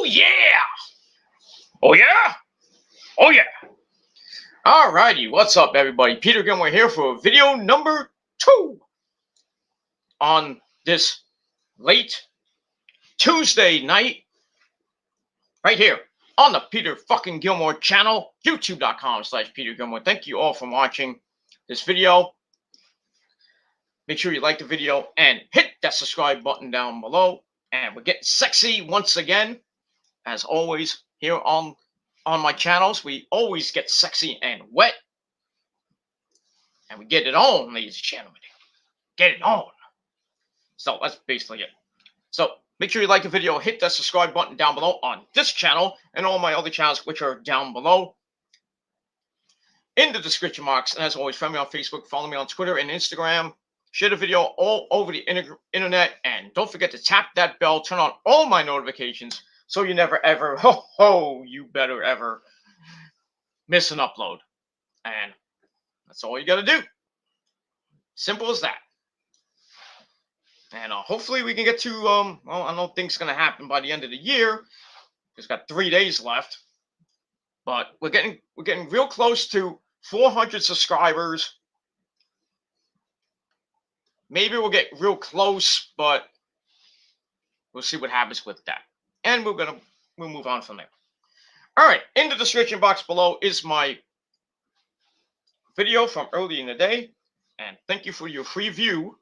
yeah! Oh yeah! Oh yeah! Alrighty, what's up everybody? Peter Gilmore here for video number 2 on this late Tuesday night, right here on the Peter fucking Gilmore channel, youtube.com/Peter Gilmore. Thank you all for watching this video. Make sure you like the video and hit that subscribe button down below. And we're getting sexy once again, as always, here on my channels. We always get sexy and wet. And we get it on, ladies and gentlemen. Get it on. So that's basically it. So make sure you like the video, hit that subscribe button down below on this channel and all my other channels, which are down below in the description box. And as always, friend me on Facebook, follow me on Twitter and Instagram. Share the video all over the internet. And don't forget to tap that bell, turn on all my notifications so you never ever, you better ever miss an upload. And that's all you got to do. Simple as that. And hopefully we can get to, well, I don't think it's going to happen by the end of the year. It's got 3 days left. But we're getting real close to 400 subscribers. Maybe we'll get real close, but we'll see what happens with that. And we'll move on from there. All right, in the description box below is my video from early in the day. And thank you for your free view.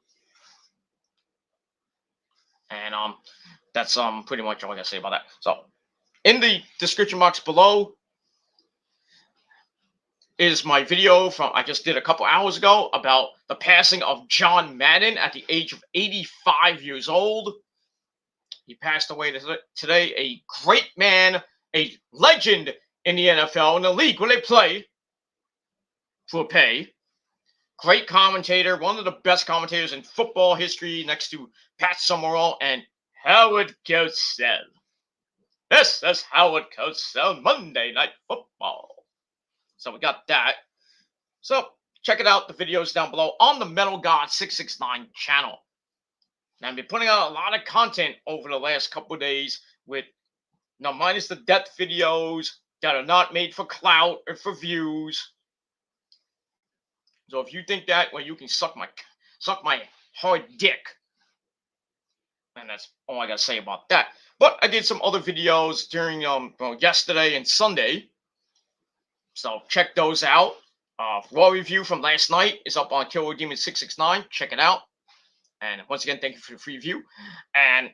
And that's pretty much all I gotta say about that. So in the description box below is my video from I just did a couple hours ago about the passing of John Madden at the age of 85 years old. He passed away today. A great man, a legend in the NFL, in the league where they play for pay. Great commentator, one of the best commentators in football history, next to Pat Summerall and Howard Cosell. Yes, that's Howard Cosell, Monday Night Football. So we got that. So check it out, the videos down below on the Metal God 669 channel. And I've been putting out a lot of content over the last couple of days with, minus the death videos that are not made for clout or for views. So if you think that, well, you can suck my hard dick. And that's all I gotta say about that. But I did some other videos during yesterday and Sunday. So check those out. Raw review from last night is up on Killer Demon 669. Check it out. And once again, thank you for the free view. And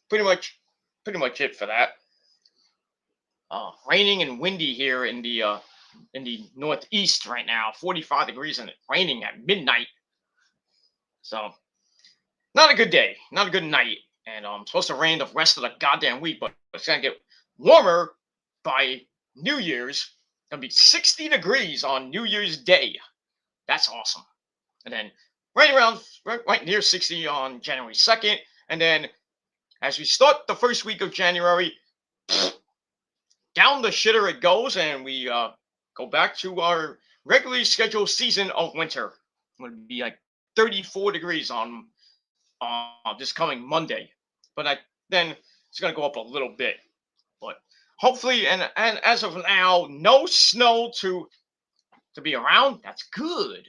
pretty much it for that. Raining and windy here in the Northeast right now. 45 degrees and it's raining at midnight. So not a good day, not a good night. And it's supposed to rain the rest of the goddamn week, but it's gonna get warmer by New Year's. It's gonna be 60 degrees on New Year's Day. That's awesome. And then right near 60 on January 2nd. And then as we start the first week of January, down the shitter it goes, and we go back to our regularly scheduled season of winter. It's going to be like 34 degrees on this coming Monday. But then it's going to go up a little bit. But hopefully, and as of now, no snow to be around. That's good.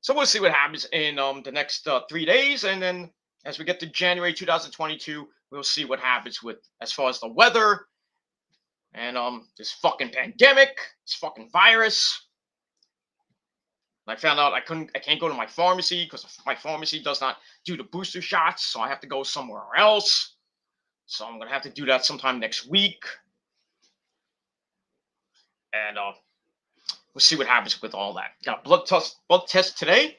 So we'll see what happens in the next 3 days. And then as we get to January 2022, we'll see what happens with as far as the weather and this fucking pandemic, this fucking virus. I found out I can't go to my pharmacy because my pharmacy does not do the booster shots, so I have to go somewhere else. So I'm gonna have to do that sometime next week. And we'll see what happens with all that. Got a blood test today.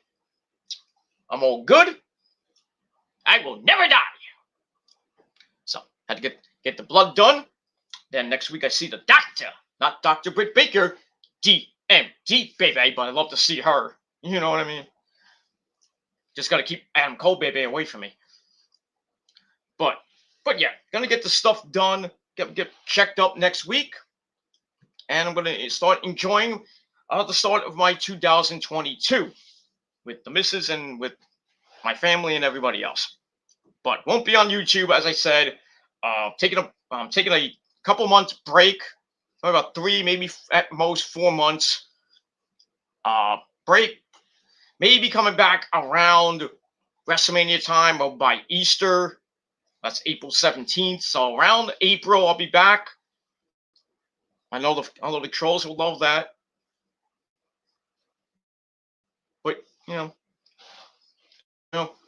I'm all good. I will never die. So had to get the blood done. Then next week I see the doctor, not Dr. Britt Baker, DMD baby, but I love to see her. You know what I mean? Just gotta keep Adam Cole baby away from me. But yeah, gonna get the stuff done. Get checked up next week, and I'm gonna start enjoying the start of my 2022 with the missus and with my family and everybody else. but won't be on YouTube, as I said. Taking a couple months break, about 3, maybe at most 4 months break. Maybe coming back around WrestleMania time or by Easter. That's April 17th. So around April, I'll be back. I know the trolls will love that. But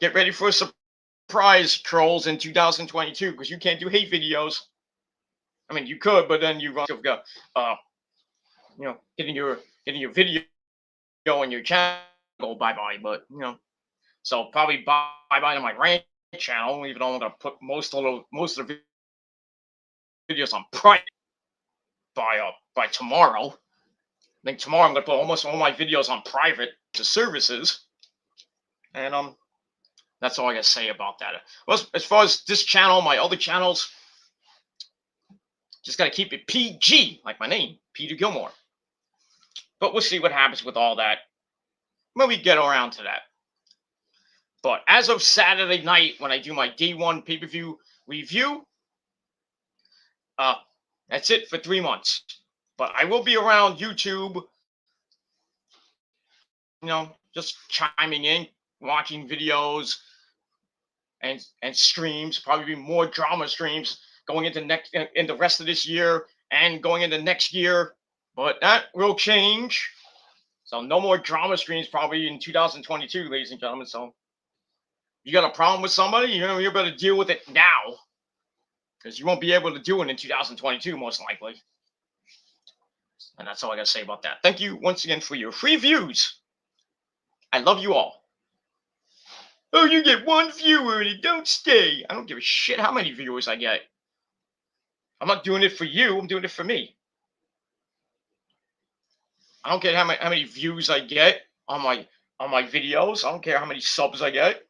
get ready for a surprise, trolls, in 2022, because you can't do hate videos. I mean, you could, but then you have got getting your video on your channel go bye bye. But so probably bye bye to my rant channel, even though I'm gonna put most of the videos on private by tomorrow. I think tomorrow I'm gonna put almost all my videos on private to services, and that's all I gotta say about that. Well, as far as this channel, my other channels, just gotta keep it PG, like my name, Peter Gilmore. But we'll see what happens with all that when we get around to that. But as of Saturday night, when I do my day one pay-per-view review, that's it for 3 months. But I will be around YouTube, just chiming in, watching videos and streams. Probably more drama streams going into in the rest of this year and going into next year. But that will change. So no more drama streams probably in 2022, ladies and gentlemen. So you got a problem with somebody, you better deal with it now, because you won't be able to do it in 2022, most likely. And that's all I got to say about that. Thank you once again for your free views. I love you all. Oh, you get 1 viewer and it don't stay. I don't give a shit how many viewers I get. I'm not doing it for you. I'm doing it for me. I don't care how many views I get on my videos. I don't care how many subs I get.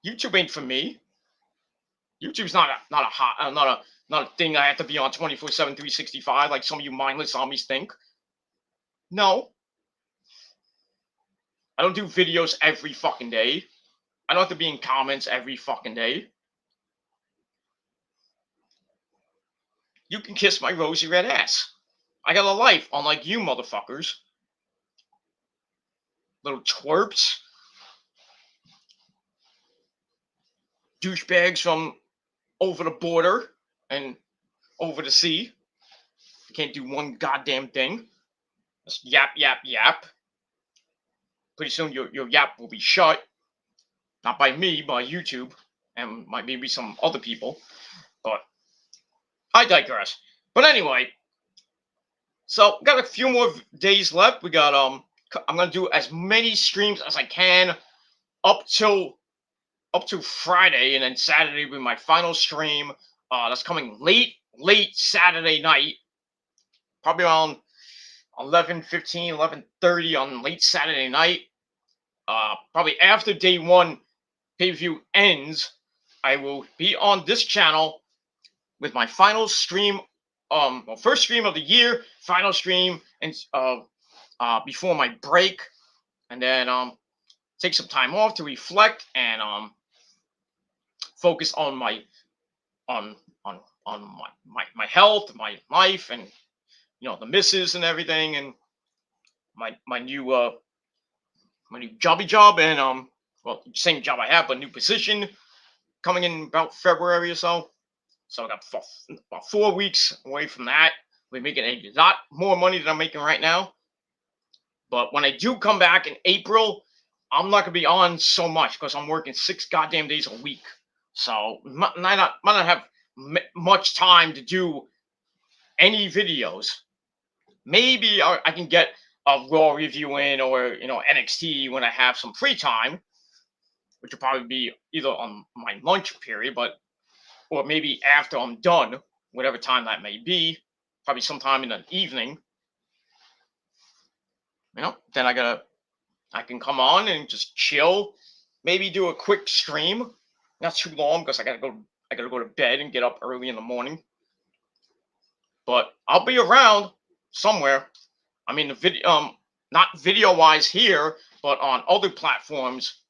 YouTube ain't for me. YouTube's not a thing I have to be on 24/7, 365 like some of you mindless zombies think. No. I don't do videos every fucking day. I don't have to be in comments every fucking day. You can kiss my rosy red ass. I got a life, unlike you motherfuckers. Little twerps. Douchebags from over the border and over the sea. Can't do one goddamn thing. Just yap, yap, yap. Pretty soon your yap will be shut. Not by me, by YouTube. And maybe some other people. But I digress. But anyway. So got a few more days left. We got I'm gonna do as many streams as I can up to Friday, and then Saturday will be my final stream. That's coming late Saturday night, probably around 11:15, 11:30 on late Saturday night. Probably after day one pay-per-view ends, I will be on this channel with my final stream. First stream of the year, final stream, and before my break, and then take some time off to reflect and focus on my my health, my life, and the misses and everything, and my new job, and same job I have, but new position coming in about February or so. So I got about 4 weeks away from that. We're making a lot more money than I'm making right now. But when I do come back in April, I'm not gonna be on so much because I'm working 6 goddamn days a week. So might not have much time to do any videos. Maybe I can get a Raw review in, or NXT when I have some free time, which will probably be either on my lunch period, or maybe after I'm done, whatever time that may be, probably sometime in the evening. Then I can come on and just chill, maybe do a quick stream, not too long because I gotta go to bed and get up early in the morning. But I'll be around somewhere. I mean, the video, not video wise here, but on other platforms,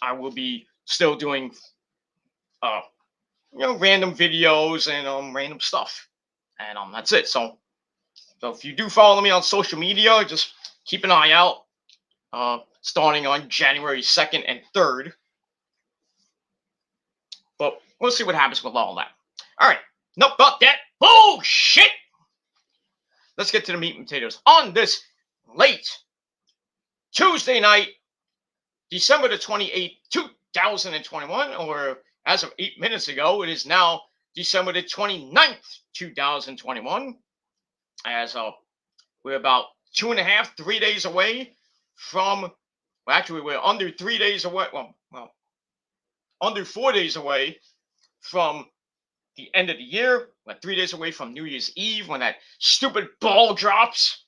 I will be still doing random videos and random stuff. And that's it. So if you do follow me on social media, just keep an eye out. Starting on January 2nd and 3rd. But we'll see what happens with all that. All right. Nope, about that bullshit. Let's get to the meat and potatoes. On this late Tuesday night, December the 28th, 2021, or as of 8 minutes ago, it is now December the 29th, 2021. As we're about 2.5, 3 days away from, well, actually, we're under 3 days away, well, under 4 days away from the end of the year. We're 3 days away from New Year's Eve when that stupid ball drops.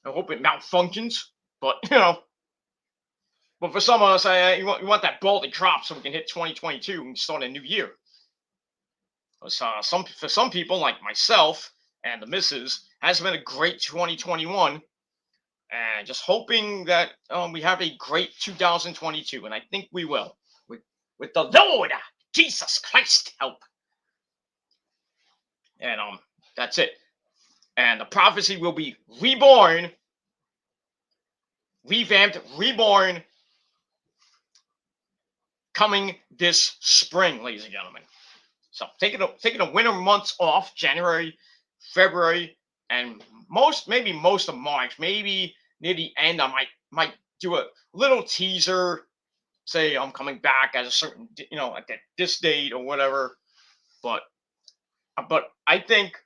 I hope it malfunctions, but, but for some of us, you want that ball to drop so we can hit 2022 and start a new year. For some people, like myself and the missus, has been a great 2021, and just hoping that we have a great 2022, and I think we will, with the Lord Jesus Christ help. And that's it. And the prophecy will be reborn, revamped, reborn, coming this spring, ladies and gentlemen. So taking the winter months off, January, February, and maybe most of March. Maybe near the end, I might do a little teaser. Say I'm coming back at a certain, at this date or whatever. But I think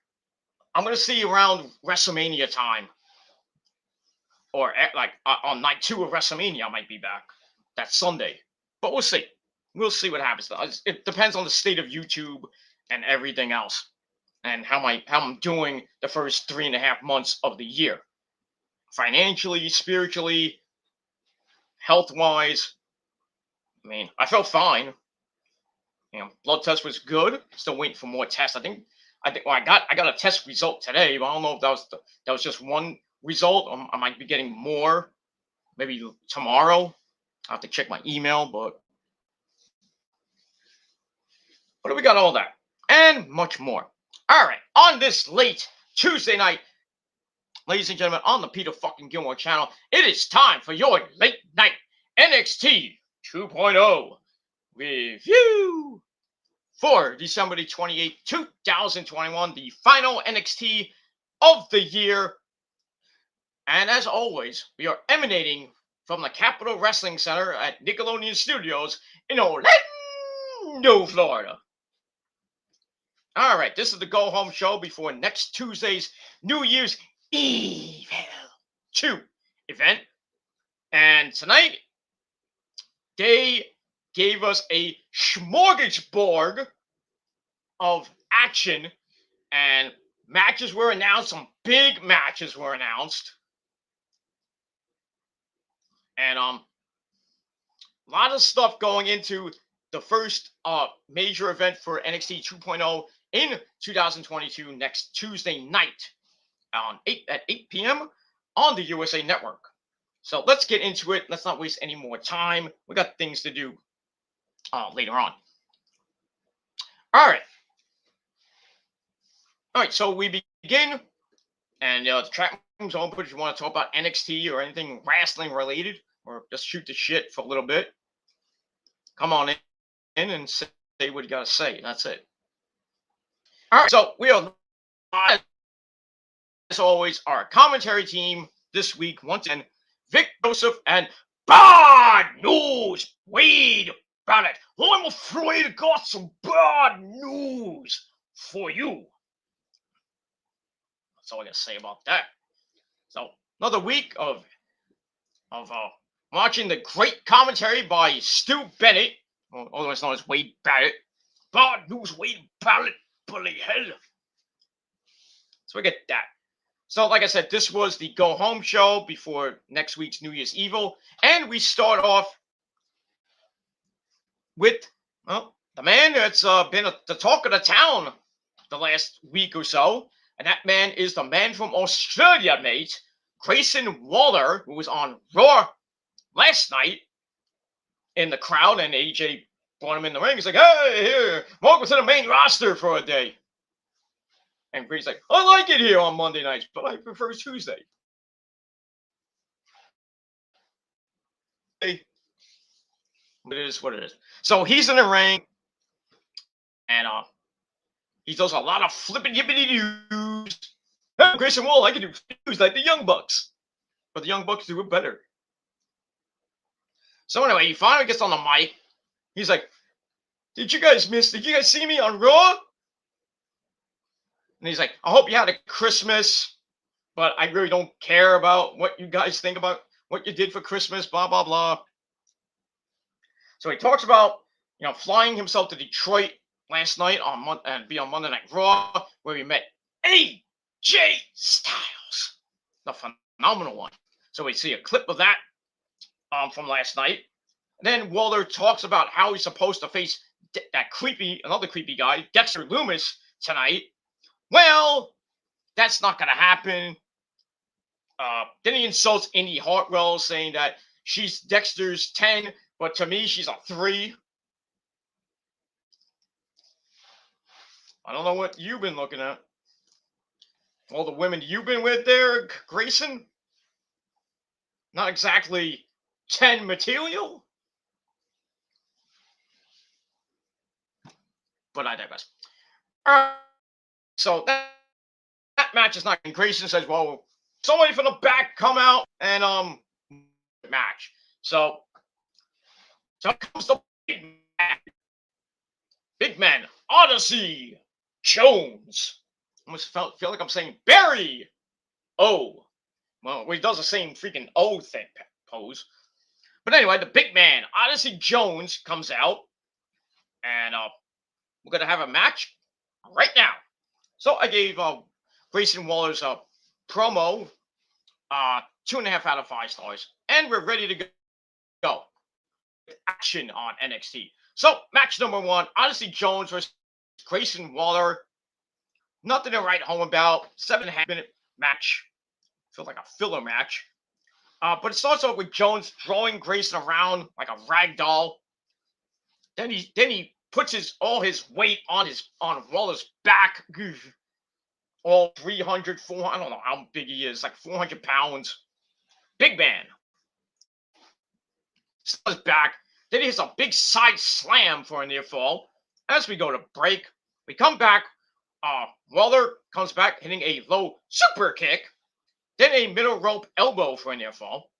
I'm gonna see around WrestleMania time, or on night 2 of WrestleMania, I might be back that Sunday. But we'll see. We'll see what happens. It depends on the state of YouTube and everything else, and how I'm doing the first 3.5 months of the year, financially, spiritually, health-wise. I mean, I felt fine. Blood test was good. Still waiting for more tests. I think. Well, I got a test result today, but I don't know if that was just one result. I might be getting more, maybe tomorrow. I have to check my email, but we got all that and much more. All right, on this late Tuesday night, ladies and gentlemen, on the Peter fucking Gilmore channel, it is time for your late night NXT 2.0 review for December the 28th, 2021, the final NXT of the year. And as always, we are emanating from the Capitol Wrestling Center at Nickelodeon Studios in Orlando, Florida. All right, this is the go-home show before next Tuesday's New Year's Evil 2 event. And tonight, they gave us a smorgasbord of action, and matches were announced. Some big matches were announced. And a lot of stuff going into the first major event for NXT 2.0 in 2022 next Tuesday night at 8 p.m. on the USA Network. So let's get into it. Let's not waste any more time. We got things to do later on. All right, so we begin, and the chat room's open if you want to talk about NXT or anything wrestling related, or just shoot the shit for a little bit. Come on in and say what you got to say. That's it. All right, so we are, as always, our commentary team this week, once again, Vic Joseph and bad news, Wade Barrett. Well, I'm afraid I got some bad news for you. That's all I got to say about that. So, another week of watching the great commentary by Stu Bennett, otherwise known as Wade Barrett. Bad news, Wade Barrett, bloody hell. So we get that. So, like I said, this was the go-home show before next week's New Year's Evil. And we start off with, the man that's been the talk of the town the last week or so. And that man is the man from Australia, mate, Grayson Waller, who was on Raw last night. in the crowd, and AJ brought him in the ring. He's like, "Hey, here, welcome to the main roster for a day." And Gray's like, "I like it here on Monday nights, but I prefer Tuesday." Hey, but it is what it is. So he's in the ring, and he does a lot of flipping yippity doos. Hey, Grayson Waller, I can do doos like the Young Bucks, but the Young Bucks do it better. So anyway, he finally gets on the mic. He's like, Did you guys see me on Raw?" And he's like, "I hope you had a Christmas, but I really don't care about what you guys think about what you did for Christmas, blah, blah, blah." So he talks about, flying himself to Detroit last night and be on Monday Night Raw, where he met AJ Styles, the phenomenal one. So we see a clip of that from last night. And then Waller talks about how he's supposed to face another creepy guy, Dexter Lumis, tonight. Well, that's not going to happen. Then he insults Indy Hartwell, saying that she's Dexter's 10, but to me, she's a 3. I don't know what you've been looking at. All the women you've been with there, Grayson? Not exactly 10 material? But I digress. So that match is not. And Grayson says, "Well, somebody from the back come out and match." So comes the big man, Odyssey Jones. Almost feel like I'm saying Barry. Oh, well, he does the same freaking O thing pose. But anyway, the big man, Odyssey Jones, comes out, and we're gonna have a match right now. So I gave Grayson Waller's promo 2.5 out of 5 stars, and we're ready to go. Action on NXT. So match number 1, Odyssey Jones versus Grayson Waller. Nothing to write home about. 7.5-minute match. Feels like a filler match. But it starts off with Jones throwing Grayson around like a rag doll. Then he puts all his weight on Waller's back. All 300, 400, I don't know how big he is, like 400 pounds. Big man. His back. Then he hits a big side slam for a near fall. As we go to break, we come back. Waller comes back hitting a low super kick. Then a middle rope elbow for a near fall,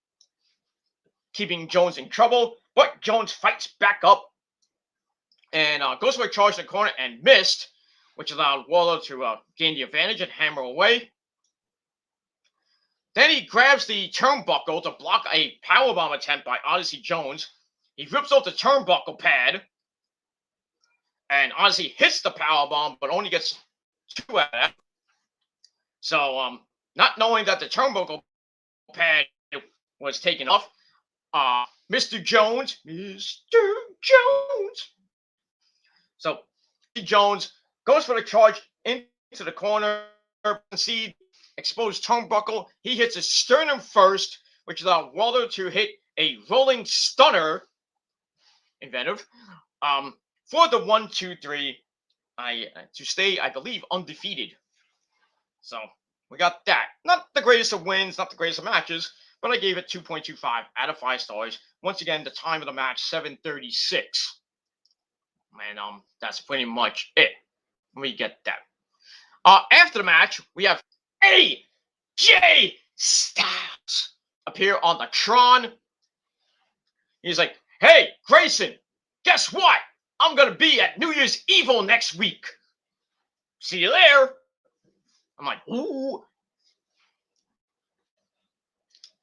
keeping Jones in trouble. But Jones fights back up and goes for a charge in the corner and missed, which allowed Waller to gain the advantage and hammer away. Then he grabs the turnbuckle to block a powerbomb attempt by Odyssey Jones. He rips off the turnbuckle pad, and Odyssey hits the powerbomb, but only gets 2 out of it. So, not knowing that the turnbuckle pad was taken off, Mr. Jones. So, Jones goes for the charge into the corner. See, exposed turnbuckle. He hits his sternum first, which allowed Waller to hit a rolling stunner. Inventive. For the 1, 2, 3. To stay, I believe, undefeated. So we got that. Not the greatest of wins, not the greatest of matches, but I gave it 2.25 out of 5 stars. Once again, the time of the match, 7:36. And that's pretty much it. Let me get that. After the match, we have AJ Styles appear on the Tron. He's like, "Hey, Grayson, guess what? I'm going to be at New Year's Evil next week. See you there." I'm like, ooh.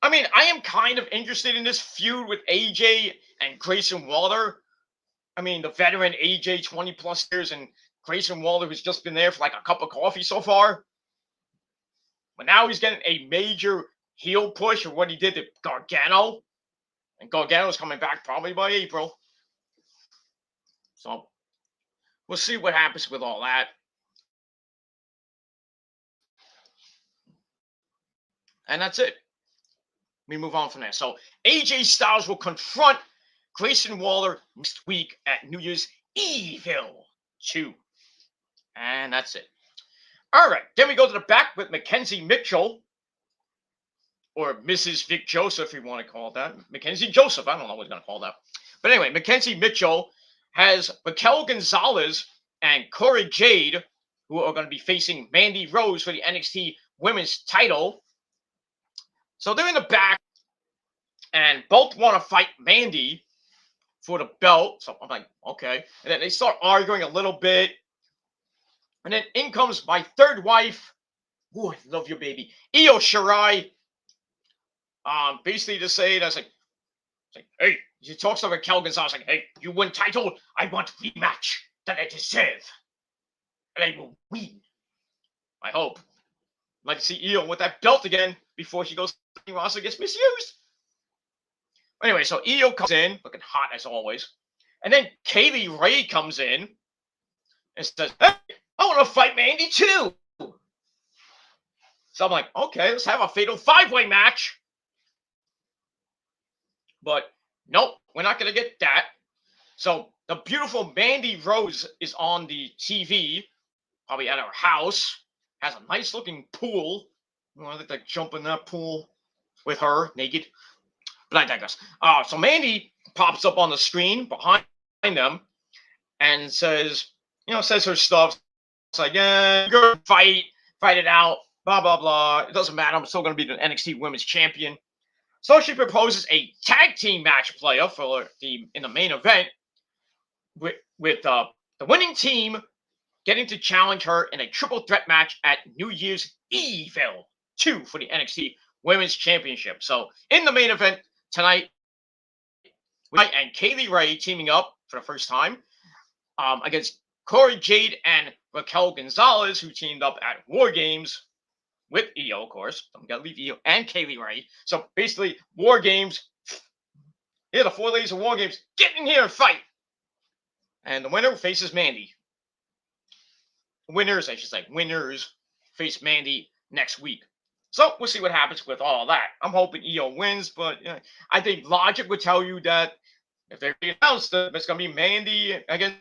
I mean, I am kind of interested in this feud with AJ and Grayson Waller. I mean, the veteran AJ, 20 plus years, and Grayson Waller, who's just been there for like a cup of coffee so far. But now he's getting a major heel push of what he did to Gargano. And Gargano's coming back probably by April. So we'll see what happens with all that. And that's it. We move on from there. So AJ Styles will confront Grayson Waller next week at New Year's Evil 2. And that's it. All right. Then we go to the back with Mackenzie Mitchell, or Mrs. Vic Joseph, if you want to call it that. Mackenzie Joseph. I don't know what he's going to call that. But anyway, Mackenzie Mitchell has Raquel Gonzalez and Corey Jade, who are going to be facing Mandy Rose for the NXT Women's title. So they're in the back, and both want to fight Mandy for the belt. So I'm like, okay. And then they start arguing a little bit. And then in comes my third wife. Ooh, I love your baby. Io Shirai. Basically to say that's like, hey, she talks to Raquel Gonzalez like, hey, you win title. I want rematch that I deserve. And I will win. I hope. I'd like to see Io with that belt again before she goes to roster gets misused. Anyway, so Io comes in, looking hot as always. And then Kaylee Ray comes in and says, hey, I want to fight Mandy too. So I'm like, okay, let's have a fatal 5-way match. But nope, we're not going to get that. So the beautiful Mandy Rose is on the TV, probably at her house. Has a nice looking pool. I think they jump in that pool with her naked. But I digress. So Mandy pops up on the screen behind them and says her stuff. It's like, yeah, go fight it out, blah, blah, blah. It doesn't matter. I'm still going to be the NXT Women's Champion. So she proposes a tag team match player in the main event with the winning team getting to challenge her in a triple threat match at New Year's Evil 2 for the NXT Women's Championship. So in the main event tonight, and Kaylee Ray teaming up for the first time against Corey Jade and Raquel Gonzalez, who teamed up at War Games with Io, of course. I'm going to leave Io and Kaylee Ray. So basically, War Games. Here, the 4 ladies of War Games. Get in here and fight. And the winner faces Mandy. Winners, I should say. Winners face Mandy next week. So we'll see what happens with all that. I'm hoping Io wins, but I think logic would tell you that if they announce that it's going to be Mandy against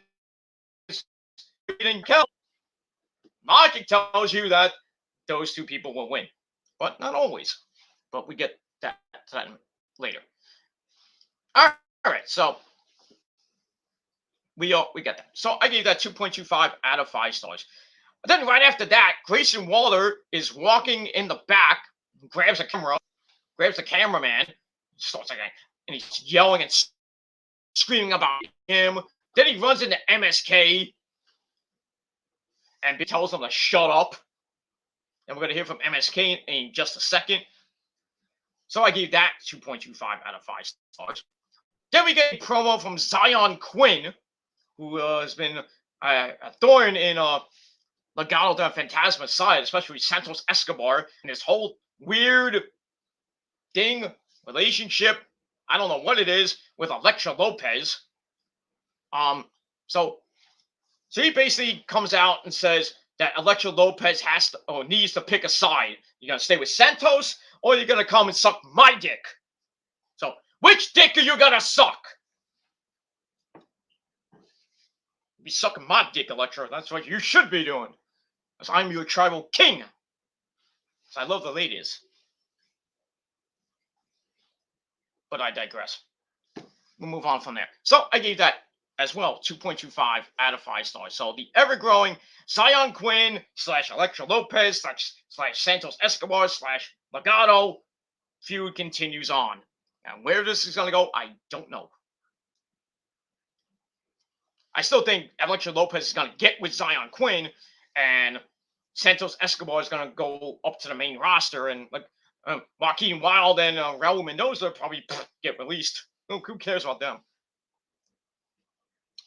Kel, logic tells you that those two people will win. But not always. But we get that later. All right, so we get that. So I gave that 2.25 out of 5 stars. But then right after that, Grayson Waller is walking in the back, grabs the cameraman, starts like that, and he's yelling and screaming about him. Then he runs into MSK and tells him to shut up. And we're going to hear from MSK in just a second. So I gave that 2.25 out of 5 stars. Then we get a promo from Zion Quinn, who has been a thorn in Legado del Fantasma's side, especially Santos Escobar and his whole weird relationship. I don't know what it is with Elektra Lopez. So he basically comes out and says that Elektra Lopez needs to pick a side. You're going to stay with Santos, or you're going to come and suck my dick. So, which dick are you going to suck? Be sucking my dick, Elektra. That's what you should be doing. Because I'm your tribal king. Because I love the ladies. But I digress. We'll move on from there. So, I gave that as well 2.25 out of 5 stars. So the ever-growing Zion Quinn / Elektra Lopez / Santos Escobar / Legado feud continues on. And where this is going to go, I don't know. I still think Elektra Lopez is going to get with Zion Quinn, and Santos Escobar is going to go up to the main roster, and Joaquin Wilde and Raul Mendoza probably get released. Who cares about them?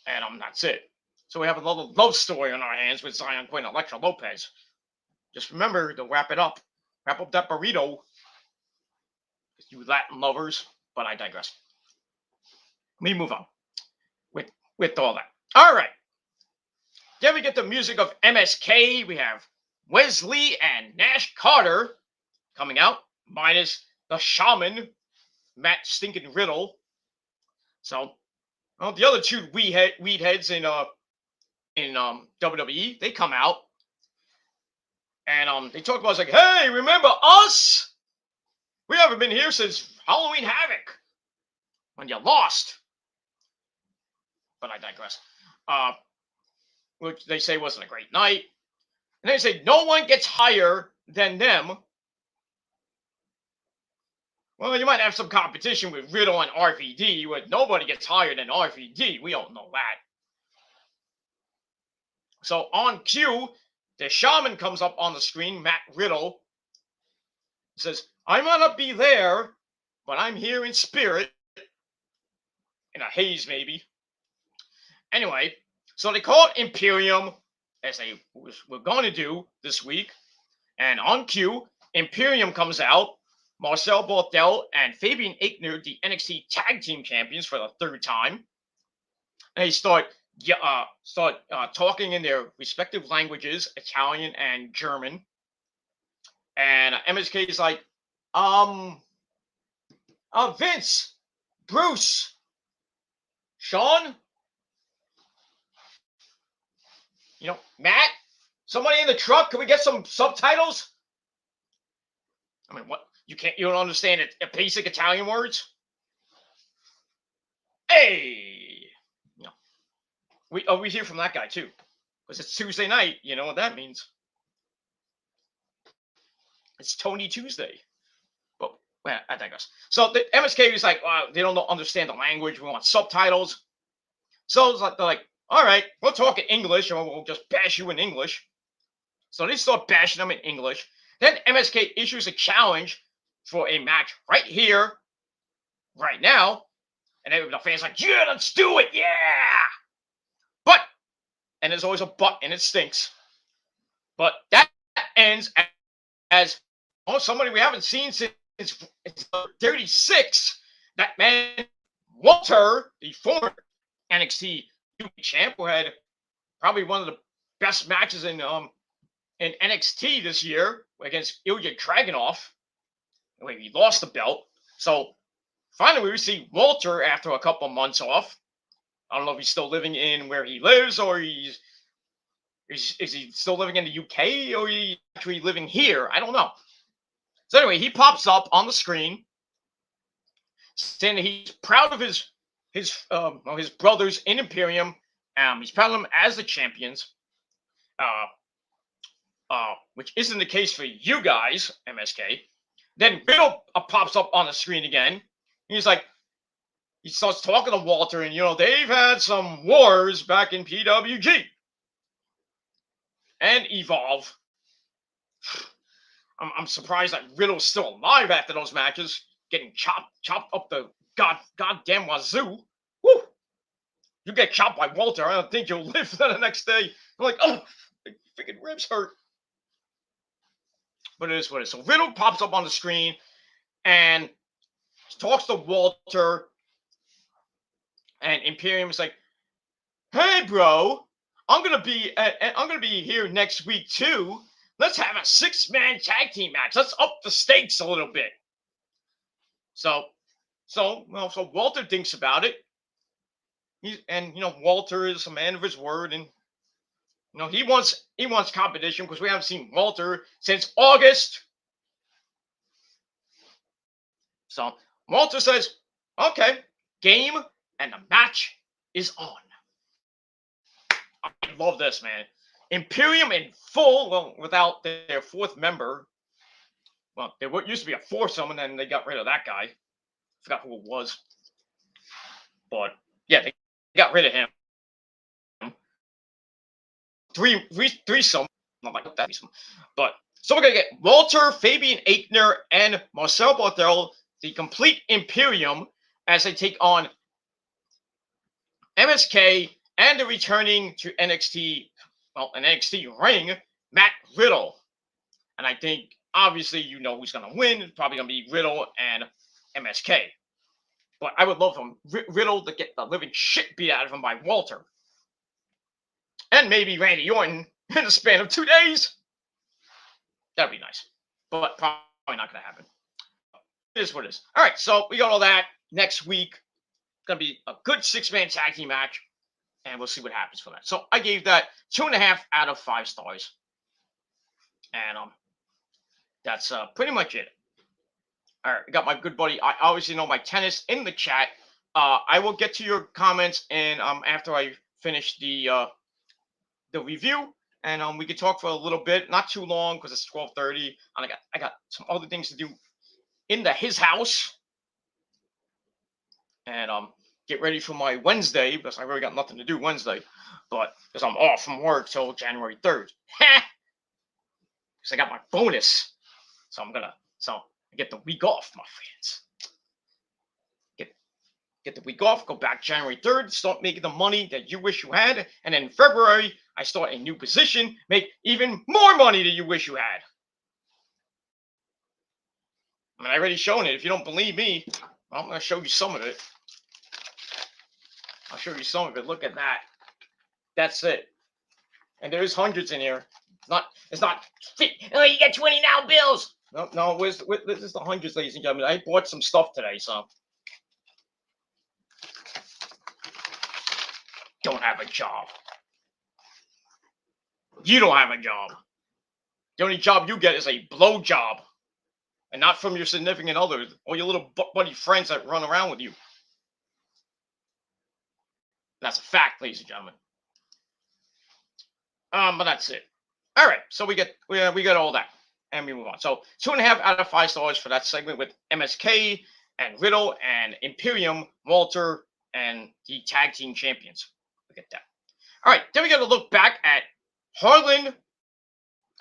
And that's it. So we have another love story on our hands with Zion Quinn and Elektra Lopez. Just remember to wrap it up. Wrap up that burrito. You Latin lovers. But I digress. Let me move on with all that. All right. Then we get the music of MSK. We have Wesley and Nash Carter coming out, minus the Shaman, Matt Stinkin' Riddle. So, well, the other two weed heads in WWE, they come out and they talk about, it's like, hey, remember us? We haven't been here since Halloween Havoc when you lost. But I digress. Which they say wasn't a great night. And they say no one gets higher than them. Well, you might have some competition with Riddle and RVD, but nobody gets higher than RVD. We all know that. So on cue, the shaman comes up on the screen, Matt Riddle. Says, I might not be there, but I'm here in spirit. In a haze, maybe. Anyway, so they call it Imperium, as they were going to do this week. And on cue, Imperium comes out. Marcel Barthel and Fabian Aichner, the NXT Tag Team Champions for the third time. And they start talking in their respective languages, Italian and German. And MSK is like, Vince, Bruce, Sean, Matt, somebody in the truck, can we get some subtitles? I mean, what? You don't understand basic Italian words? Hey! We hear from that guy too. Because it's Tuesday night, you know what that means. It's Tony Tuesday. But, well, I digress. So the MSK is like, they don't understand the language, we want subtitles. So it's like, they're like, all right, we'll talk in English, or we'll just bash you in English. So they start bashing them in English. Then MSK issues a challenge for a match right here, right now. And the fans are like, yeah, let's do it, yeah! But, and there's always a but, and it stinks. But that ends as somebody we haven't seen since 36. That man, Walter, the former NXT UK champ, who had probably one of the best matches in NXT this year against Ilya Dragunov. He lost the belt. So finally we see Walter after a couple months off. I don't know if he's still living in where he lives, or is he still living in the UK, or he actually living here? I don't know. So anyway, he pops up on the screen saying that he's proud of his brothers in Imperium. He's proud of them as the champions. Which isn't the case for you guys, MSK. Then Riddle pops up on the screen again. He's like, he starts talking to Walter, and they've had some wars back in PWG and Evolve. I'm surprised that Riddle's still alive after those matches, getting chopped up the goddamn wazoo. Woo! You get chopped by Walter, I don't think you'll live for the next day. I'm like, oh, my freaking ribs hurt. But it is what it is. So Riddle pops up on the screen and talks to Walter, and Imperium is like, "Hey, bro, I'm gonna be here next week too. Let's have a 6-man tag team match. Let's up the stakes a little bit." So Walter thinks about it. Walter is a man of his word, and he wants competition because we haven't seen Walter since August. So Walter says, okay, game, and the match is on. I love this, man. Imperium in full, well, without their fourth member. Well, there used to be a foursome, and then they got rid of that guy. Forgot who it was. But, yeah, they got rid of him. Threesome. Not like that threesome. But, so we're going to get Walter, Fabian Aichner, and Marcel Barthel, the complete Imperium, as they take on MSK and the returning to NXT, an NXT ring, Matt Riddle. And I think, obviously, who's going to win. It's probably going to be Riddle and MSK. But I would love Riddle to get the living shit beat out of him by Walter. And maybe Randy Orton in the span of 2 days. That'd be nice. But probably not going to happen. It is what it is. All right, so we got all that next week. gonna be a good 6-man tag team match, and we'll see what happens for that. So I gave that 2.5 out of 5 stars, and that's pretty much it. All right, I got my good buddy. I obviously know my tennis in the chat. I will get to your comments, and after I finish the review, and we could talk for a little bit, not too long because it's 12:30, and I got some other things to do in his house, and get ready for my Wednesday because I really got nothing to do Wednesday, but because I'm off from work till January 3rd. Because I got my bonus, so I get the week off, my friends. Get the week off, go back January 3rd, start making the money that you wish you had, and then in February I start a new position, make even more money that you wish you had. I mean, I already shown it. If you don't believe me, I'm going to show you some of it. I'll show you some of it. Look at that. That's it. And there's hundreds in here. It's not. Oh, you got 20 now bills. No. This is the hundreds, ladies and gentlemen. I bought some stuff today, so. Don't have a job. You don't have a job. The only job you get is a blow job. And not from your significant other or your little buddy friends that run around with you. That's a fact, ladies and gentlemen. But that's it. All right, so we get all that, and we move on. So 2.5 out of 5 stars for that segment with MSK and Riddle and Imperium, Walter, and the tag team champions. Look at that. All right, then we got to look back at Harlan.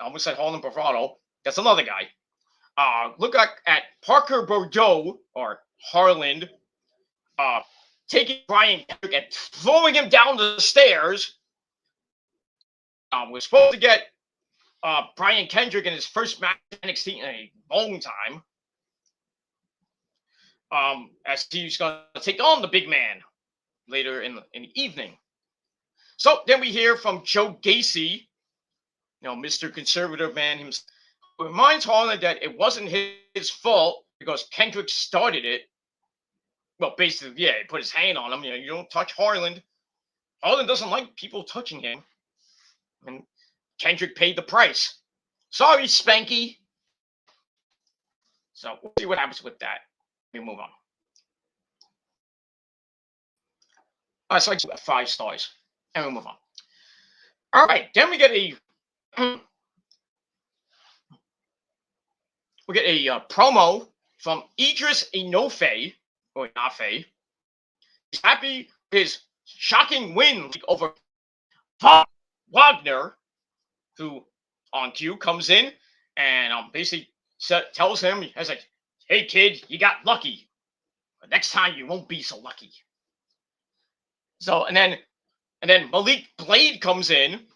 I almost said Harlan Bravado. That's another guy. Look at Parker Bordeaux or Harlan, taking Brian Kendrick and throwing him down the stairs. We're supposed to get Brian Kendrick in his first match in NXT in a long time. As he's going to take on the big man later in the evening. So then we hear from Joe Gacy, Mr. Conservative Man himself, who reminds Harlan that it wasn't his fault because Kendrick started it. Well, basically, yeah, he put his hand on him. You don't touch Harlan. Harlan doesn't like people touching him. And Kendrick paid the price. Sorry, Spanky. So we'll see what happens with that. We move on. All right, so I give 5 stars. And we'll move on. All right, then we get a promo from Idris Enofe, or Nafe. He's happy with his shocking win over Wagner, who on cue comes in and basically tells him, as like, "Hey kid, you got lucky, but next time you won't be so lucky." So and then Malik Blade comes in,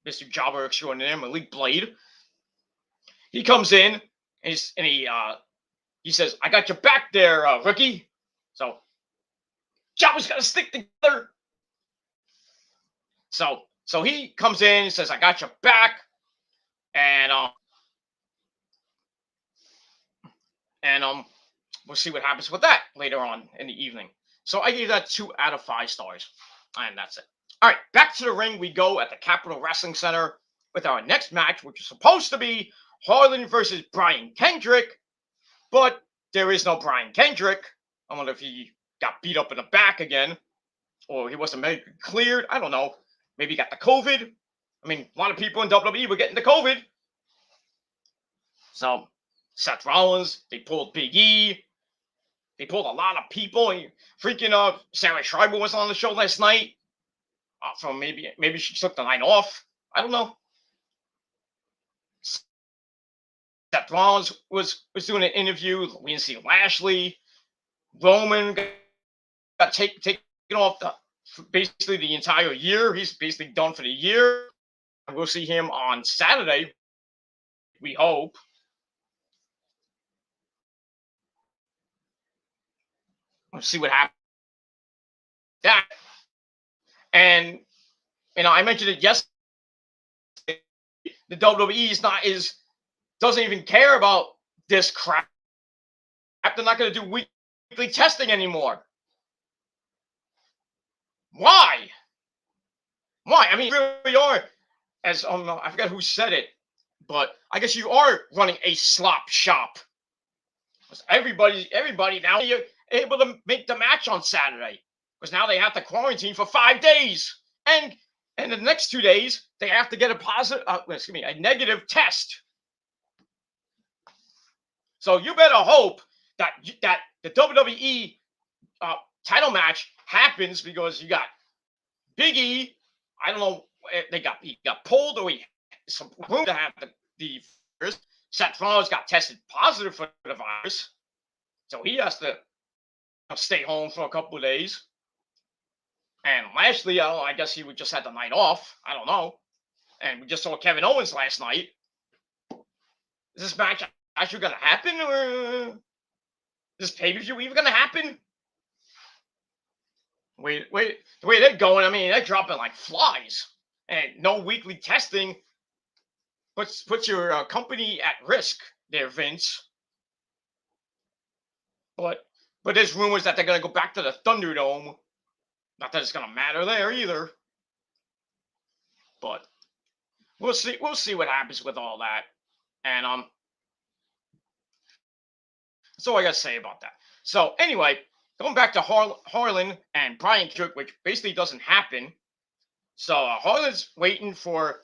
Mr. Jobber extraordinaire, Malik Blade. He comes in and he says, "I got your back there, rookie." So Jobber's got to stick together. So he comes in and says, "I got your back," and we'll see what happens with that later on in the evening. So I gave that 2 out of 5 stars, and that's it. All right, back to the ring we go at the Capitol Wrestling Center with our next match, which is supposed to be Harlan versus Brian Kendrick, but there is no Brian Kendrick. I wonder if he got beat up in the back again, or he wasn't medically cleared. I don't know. Maybe he got the COVID. I mean, a lot of people in WWE were getting the COVID. So Seth Rollins, they pulled Big E. They pulled a lot of people. Freaking Sarah Schreiber was on the show last night. So maybe she took the night off. I don't know. Seth Rollins was doing an interview. We didn't see Lashley. Roman got taken off basically the entire year. He's basically done for the year. We'll see him on Saturday. We hope. We'll see what happens. That and I mentioned it yesterday. The WWE doesn't even care about this crap. They're not going to do weekly testing anymore. Why? Why? I mean, you really are, as I forget who said it, but I guess you are running a slop shop. Everybody now you're able to make the match on Saturday because now they have to quarantine for 5 days, and the next 2 days they have to get a negative test. So you better hope that the WWE title match happens because you got Big E. I don't know. He got pulled or he some room to have the virus. Seth Rollins got tested positive for the virus, so he has to stay home for a couple of days. And Lashley, I guess he would just had the night off. I don't know. And we just saw Kevin Owens last night. Is this match actually going to happen, or is this pay-per-view even going to happen? Wait, the way they're going, I mean, they're dropping like flies, and no weekly testing puts your company at risk there, Vince. But there's rumors that they're going to go back to the Thunderdome. Not that it's going to matter there either. But we'll see. We'll see what happens with all that. And that's all I got to say about that. So anyway, going back to Harlan and Brian Kendrick, which basically doesn't happen. So Harlan's waiting for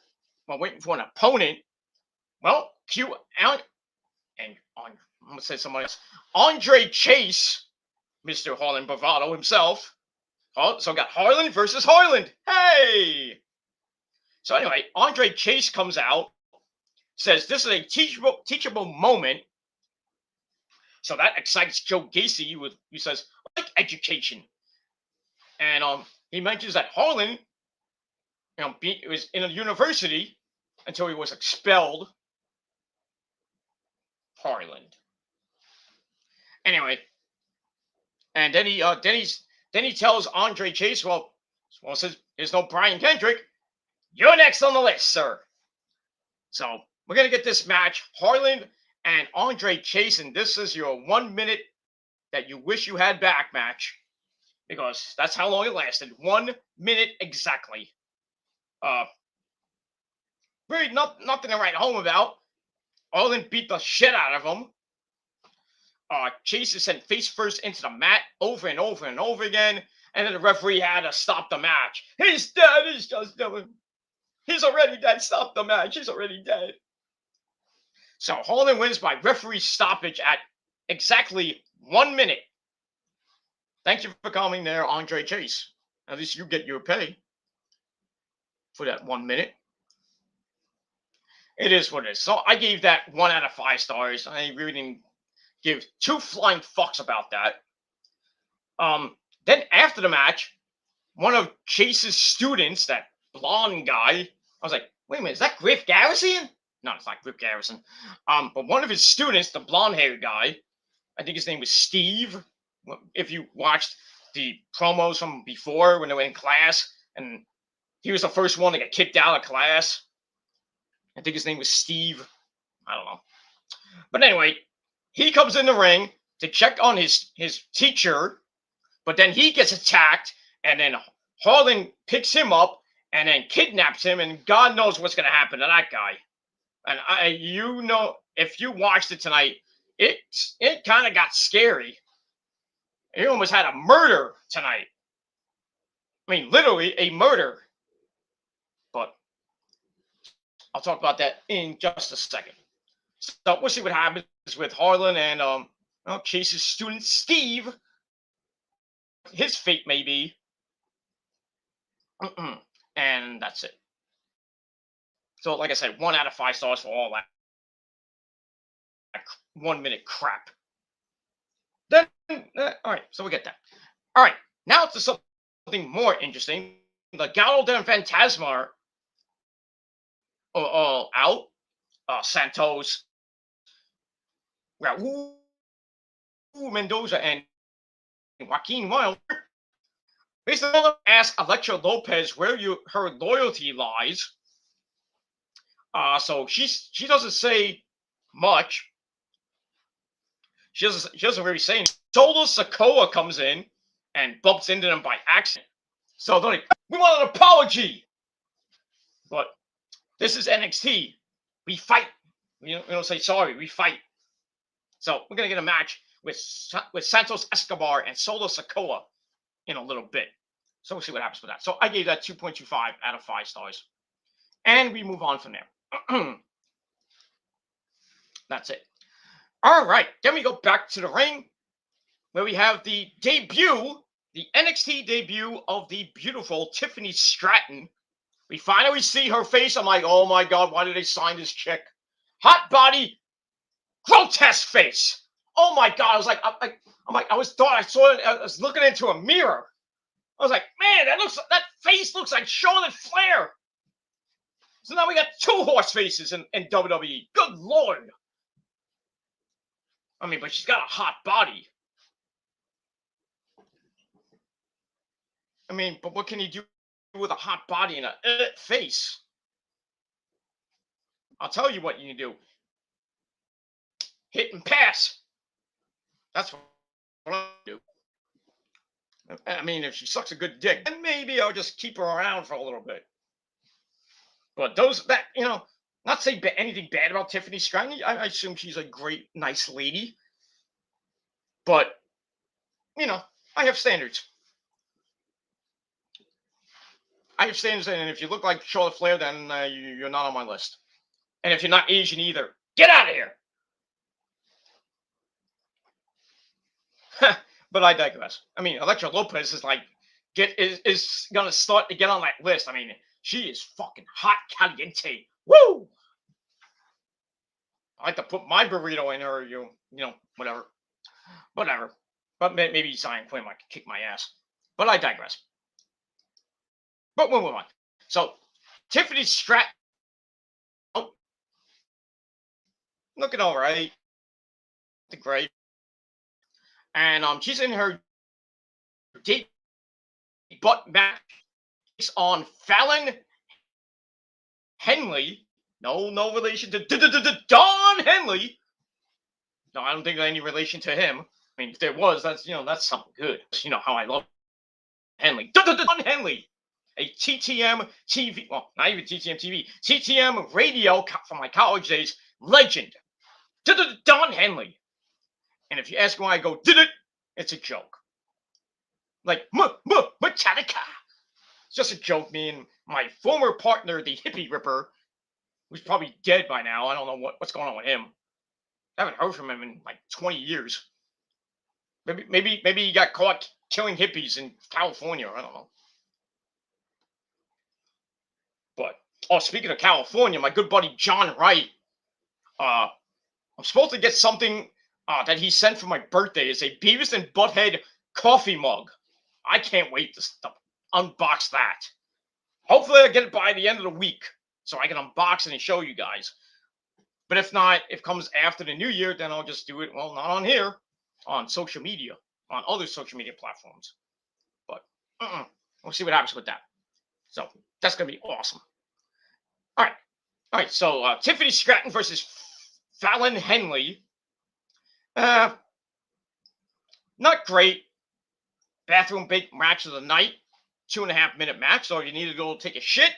an opponent. Well, I'm gonna say somebody else. Andre Chase, Mr. Harlan Bravado himself. Oh, so got Harlan versus Harlan. Hey! So anyway, Andre Chase comes out, says this is a teachable moment. So that excites Joe Gacy, who says, I like education. And he mentions that Harlan, was in a university until he was expelled. Harlan. Anyway, and then he tells Andre Chase, well, since there's no Brian Kendrick, you're next on the list, sir. So we're gonna get this match, Harlan and Andre Chase, and this is your 1 minute that you wish you had back match, because that's how long it lasted. 1 minute exactly. Really nothing to write home about. Harlan beat the shit out of him. Chase is sent face first into the mat over and over and over again, and then the referee had to stop the match. He's dead. He's just doing. He's already dead. Stop the match. He's already dead. So Harlan wins by referee stoppage at exactly 1 minute. Thank you for coming there, Andre Chase. At least you get your pay for that 1 minute. It is what it is. So I gave that 1 out of 5 stars. I really didn't give 2 flying fucks about that. Then after the match, one of Chase's students, that blonde guy, I was like, wait a minute, is that Griff Garrison? No, it's not Griff Garrison. But one of his students, the blonde-haired guy, I think his name was Steve. If you watched the promos from before when they were in class, and he was the first one to get kicked out of class. I think his name was Steve. I don't know. But anyway, he comes in the ring to check on his teacher, but then he gets attacked, and then Harlan picks him up and then kidnaps him, and God knows what's going to happen to that guy. And if you watched it tonight, it kind of got scary. He almost had a murder tonight. I mean, literally a murder. But I'll talk about that in just a second. So we'll see what happens with Harlan and Chase's student Steve. His fate may be. And that's it. So, like I said, 1 out of 5 stars for all that 1 minute crap. Then, all right, so we get that. All right, now to something more interesting. The Legado del Fantasma are out. Santos, Raul Mendoza, and Joaquin Wilder basically asked Elektra Lopez where her loyalty lies. So she doesn't say much. She doesn't really say anything. Solo Sikoa comes in and bumps into them by accident. So they're like, we want an apology. But this is NXT. We fight. We don't say sorry. We fight. So we're gonna get a match with Santos Escobar and Solo Sikoa in a little bit. So we'll see what happens with that. So I gave that 2.25 out of 5 stars. And we move on from there. That's it. All right. Then we go back to the ring where we have the debut, the NXT debut of the beautiful Tiffany Stratton. We finally see her face. I'm like, oh my God, why did they sign this chick? Hot body, grotesque face. Oh my God. I was like, I was looking into a mirror. I was like, man, that face looks like Charlotte Flair. So now we got 2 horse faces in WWE. Good Lord. I mean, but she's got a hot body. I mean, but what can you do with a hot body and a face? I'll tell you what you can do. Hit and pass. That's what I do. I mean, if she sucks a good dick, then maybe I'll just keep her around for a little bit. But not say anything bad about Tiffany Stratton. I assume she's a great, nice lady. But, I have standards. And if you look like Charlotte Flair, then you're not on my list. And if you're not Asian either, get out of here. But I digress. I mean, Elektra Lopez is like is gonna start to get on that list. I mean, she is fucking hot caliente. Woo! I like to put my burrito in her. Whatever. But maybe Zion Quinn might kick my ass. But I digress. But we'll move on. So, Tiffany Stratton. Oh, looking all right. Great. And she's in her date butt match on Fallon Henley. No relation to Don Henley. No, I don't think there's any relation to him. I mean, if there was, that's something good. You know how I love Henley. Don Henley. A TTM TV, well, not even TTM TV, TTM radio from my college days, legend. Don Henley. And if you ask why I go, it's a joke. Like, Metallica. It's just a joke. Me and my former partner, the Hippie Ripper, who's probably dead by now. I don't know what's going on with him. I haven't heard from him in like 20 years. Maybe he got caught killing hippies in California. I don't know. But speaking of California, my good buddy John Wright, I'm supposed to get something that he sent for my birthday. It's a Beavis and Butthead coffee mug. I can't wait to unbox that. Hopefully I get it by the end of the week so I can unbox it and show you guys. But if not, if it comes after the new year, then I'll just do it, well, not on here, on social media, on other social media platforms. But we'll see what happens with that. So that's going to be awesome. All right. So Tiffany Stratton versus Fallon Henley. Not great. Bathroom break match of the night. 2.5-minute match. So if you need to go take a shit,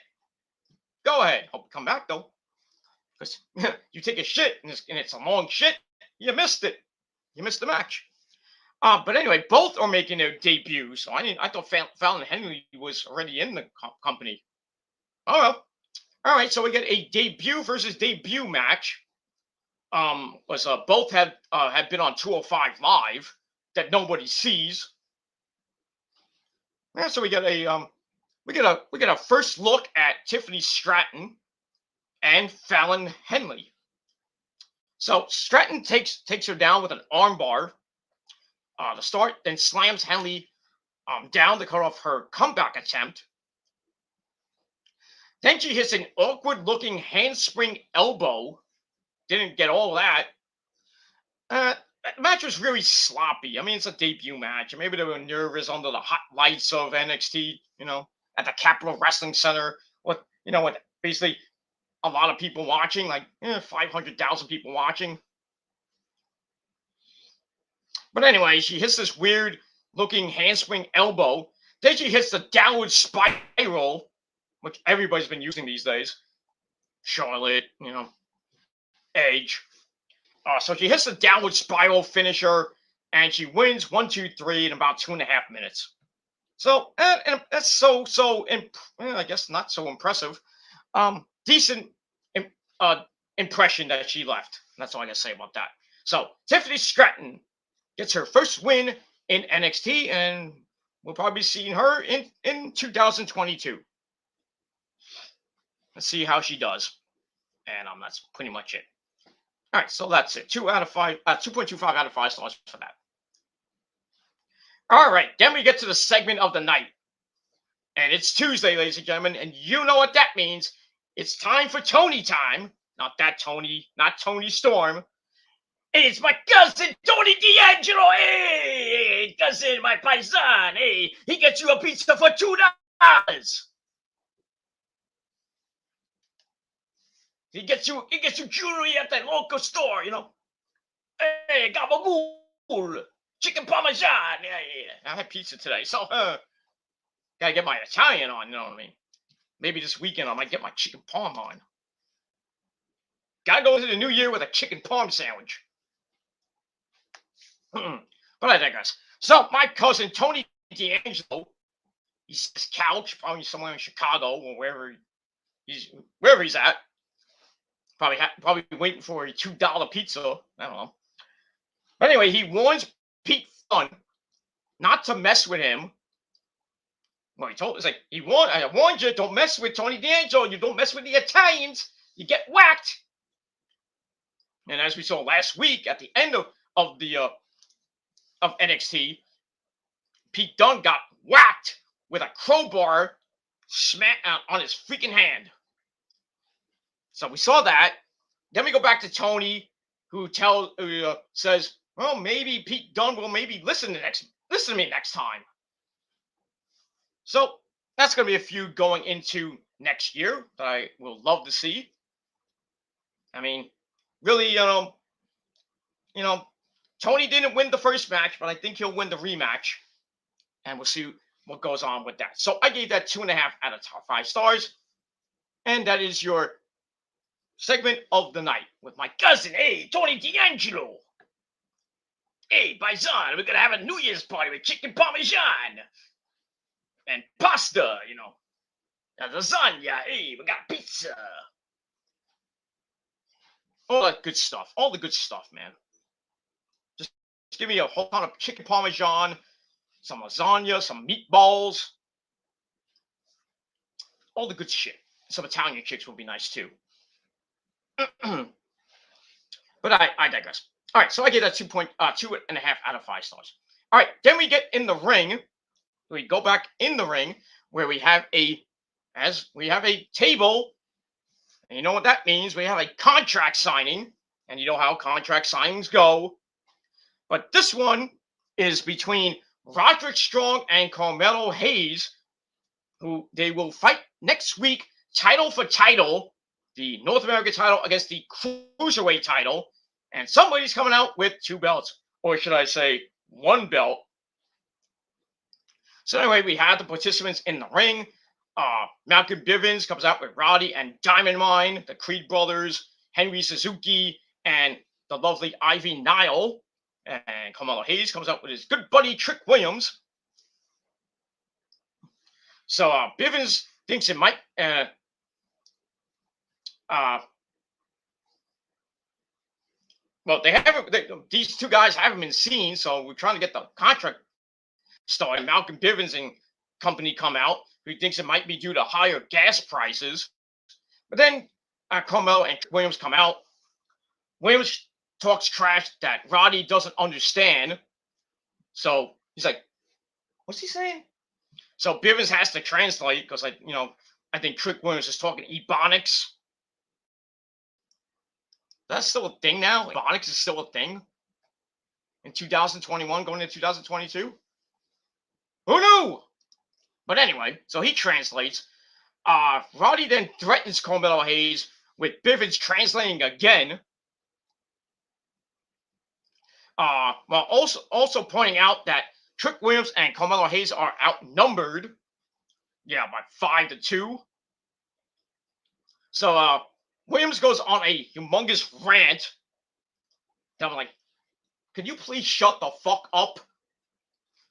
go ahead. Hope you come back though. Because you take a shit and it's a long shit, you missed it. You missed the match. But anyway, both are making their debut. So I thought Fallon Henley was already in the company. Oh well. All right, so we get a debut versus debut match. Both had been on 205 Live that nobody sees. Yeah, so we get a first look at Tiffany Stratton and Fallon Henley. So Stratton takes her down with an armbar to start, then slams Henley down to cut off her comeback attempt. Then she hits an awkward-looking handspring elbow. Didn't get all that. The match was really sloppy. I mean, it's a debut match. Maybe they were nervous under the hot lights of NXT, at the Capitol Wrestling Center. With basically a lot of people watching, like 500,000 people watching. But anyway, she hits this weird-looking handspring elbow. Then she hits the downward spiral, which everybody's been using these days. Charlotte, Edge. So she hits the downward spiral finisher, and she wins 1, 2, 3 in about 2.5 minutes. So, and that's I guess not so impressive. Decent impression that she left. That's all I gotta say about that. So Tiffany Stratton gets her first win in NXT, and we'll probably be seeing her in 2022. Let's see how she does. And that's pretty much it. All right, so that's it. 2.25 out of 5 stars for that. All right, then we get to the segment of the night. And it's Tuesday, ladies and gentlemen, and you know what that means. It's time for Tony time. Not that Tony, not Tony Storm. It's my cousin, Tony D'Angelo. Hey, cousin, my paisan. Hey, he gets you a pizza for $2. He gets you jewelry at that local store, Hey, gabagool, chicken parmesan. Yeah. I had pizza today, so gotta get my Italian on, you know what I mean? Maybe this weekend I might get my chicken parm on. Gotta go into the new year with a chicken parm sandwich. But I digress. So my cousin Tony D'Angelo, he's his couch, probably somewhere in Chicago or wherever he's at. Probably waiting for a $2 pizza. I don't know. But anyway, he warns Pete Dunne not to mess with him. Well, I warned you, don't mess with Tony D'Angelo. You don't mess with the Italians, you get whacked. And as we saw last week at the end of NXT, Pete Dunne got whacked with a crowbar smack on his freaking hand. So we saw that. Then we go back to Tony, who says, well, maybe Pete Dunne will maybe listen to me next time. So that's going to be a feud going into next year that I will love to see. I mean, really, Tony didn't win the first match, but I think he'll win the rematch. And we'll see what goes on with that. So I gave that 2.5 out of 5 stars. And that is your segment of the night with my cousin, hey, Tony D'Angelo. Hey, paisan, we're going to have a New Year's party with chicken parmesan and pasta, and lasagna. Hey, we got pizza. All that good stuff. All the good stuff, man. Just give me a whole ton of chicken parmesan, some lasagna, some meatballs. All the good shit. Some Italian chicks would be nice, too. But I digress. All right, so I gave that 2.5 out of 5 stars. All right, then we get in the ring. We go back in the ring where we have a table. And you know what that means? We have a contract signing, and you know how contract signings go. But this one is between Roderick Strong and Carmelo Hayes, who they will fight next week, title for title, the North American title against the Cruiserweight title, and somebody's coming out with 2 belts, or should I say 1 belt. So anyway, we had the participants in the ring. Malcolm Bivens comes out with Roddy and Diamond Mine, the Creed brothers, Henry Suzuki, and the lovely Ivy Nile. And Carmelo Hayes comes out with his good buddy Trick Williams. So Bivens thinks it might well, these 2 guys haven't been seen, so we're trying to get the contract started. Malcolm Bivens and company come out, who thinks it might be due to higher gas prices. But then Carmelo and Williams come out. Williams talks trash that Roddy doesn't understand. So he's like, what's he saying? So Bivens has to translate because I think Trick Williams is talking Ebonics. That's still a thing now? Ebonics is still a thing? In 2021, going into 2022? Who knew? But anyway, so he translates. Roddy then threatens Carmelo Hayes with Bivens translating again. While also pointing out that Trick Williams and Carmelo Hayes are outnumbered. Yeah, by 5-2. So Williams goes on a humongous rant. I'm like, could you please shut the fuck up?